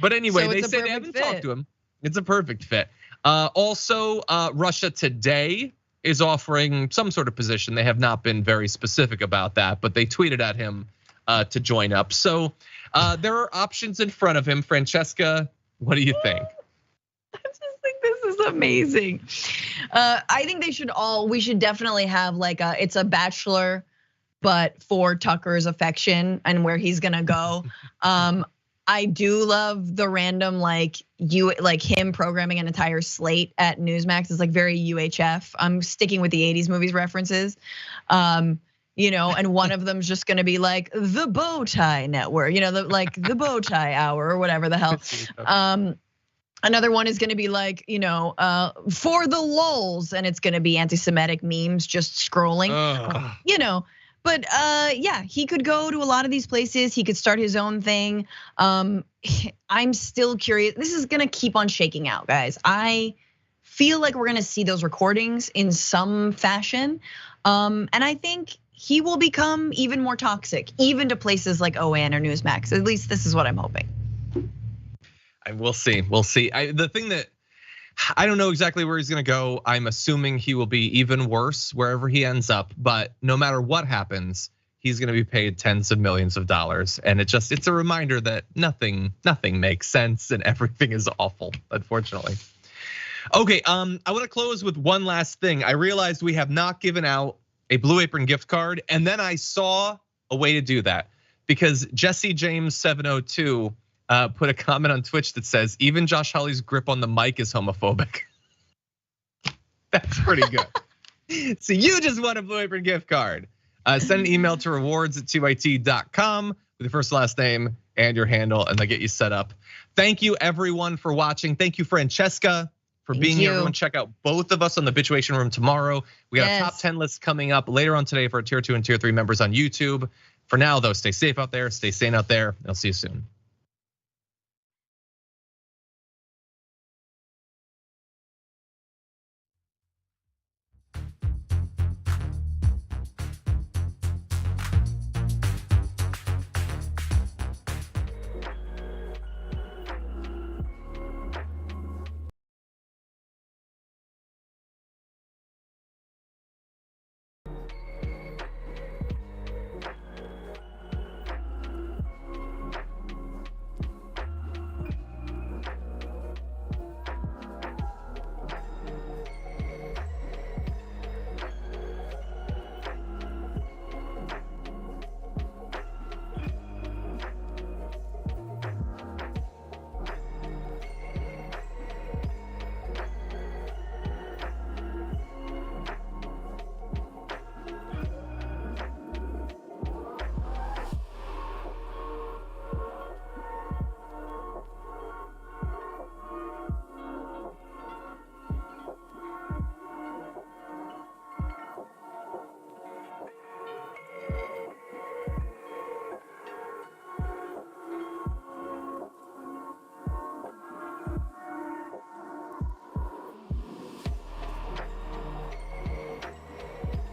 A: But anyway, they say they haven't talked to him. It's a perfect fit. Also, Russia Today is offering some sort of position. They have not been very specific about that, but they tweeted at him to join up. So there are options in front of him. Francesca, what do you think?
B: I just think this is amazing. I think we should definitely have like it's a Bachelor, but for Tucker's affection and where he's gonna go. I do love the random like him programming an entire slate at Newsmax is like very UHF. I'm sticking with the 80s movies references. And one of them's just gonna be like the Bow Tie Network, the Bow Tie Hour or whatever the hell. Another one is gonna be like, for the lulz, and it's gonna be anti-Semitic memes just scrolling, But yeah, he could go to a lot of these places. He could start his own thing. I'm still curious. This is gonna keep on shaking out, guys. I feel like we're gonna see those recordings in some fashion. And I think he will become even more toxic, even to places like OAN or Newsmax. At least this is what I'm hoping.
A: And we'll see. The thing that I don't know exactly where he's gonna go. I'm assuming he will be even worse wherever he ends up. But no matter what happens, he's gonna be paid tens of millions of dollars. And it's a reminder that nothing makes sense and everything is awful, unfortunately. Okay, I wanna close with one last thing. I realized we have not given out a Blue Apron gift card, and then I saw a way to do that because Jesse James 702 put a comment on Twitch that says, even Josh Hawley's grip on the mic is homophobic. That's pretty good. So you just won a Blue Apron gift card. Send an email to rewards@tyt.com with your first last name and your handle, and they'll get you set up. Thank you everyone for watching. Thank you, Francesca, for being here. Everyone check out both of us on the Bitchuation Room tomorrow. We got a top 10 list coming up later on today for our tier 2 and tier 3 members on YouTube. For now though, stay safe out there, stay sane out there. I'll see you soon.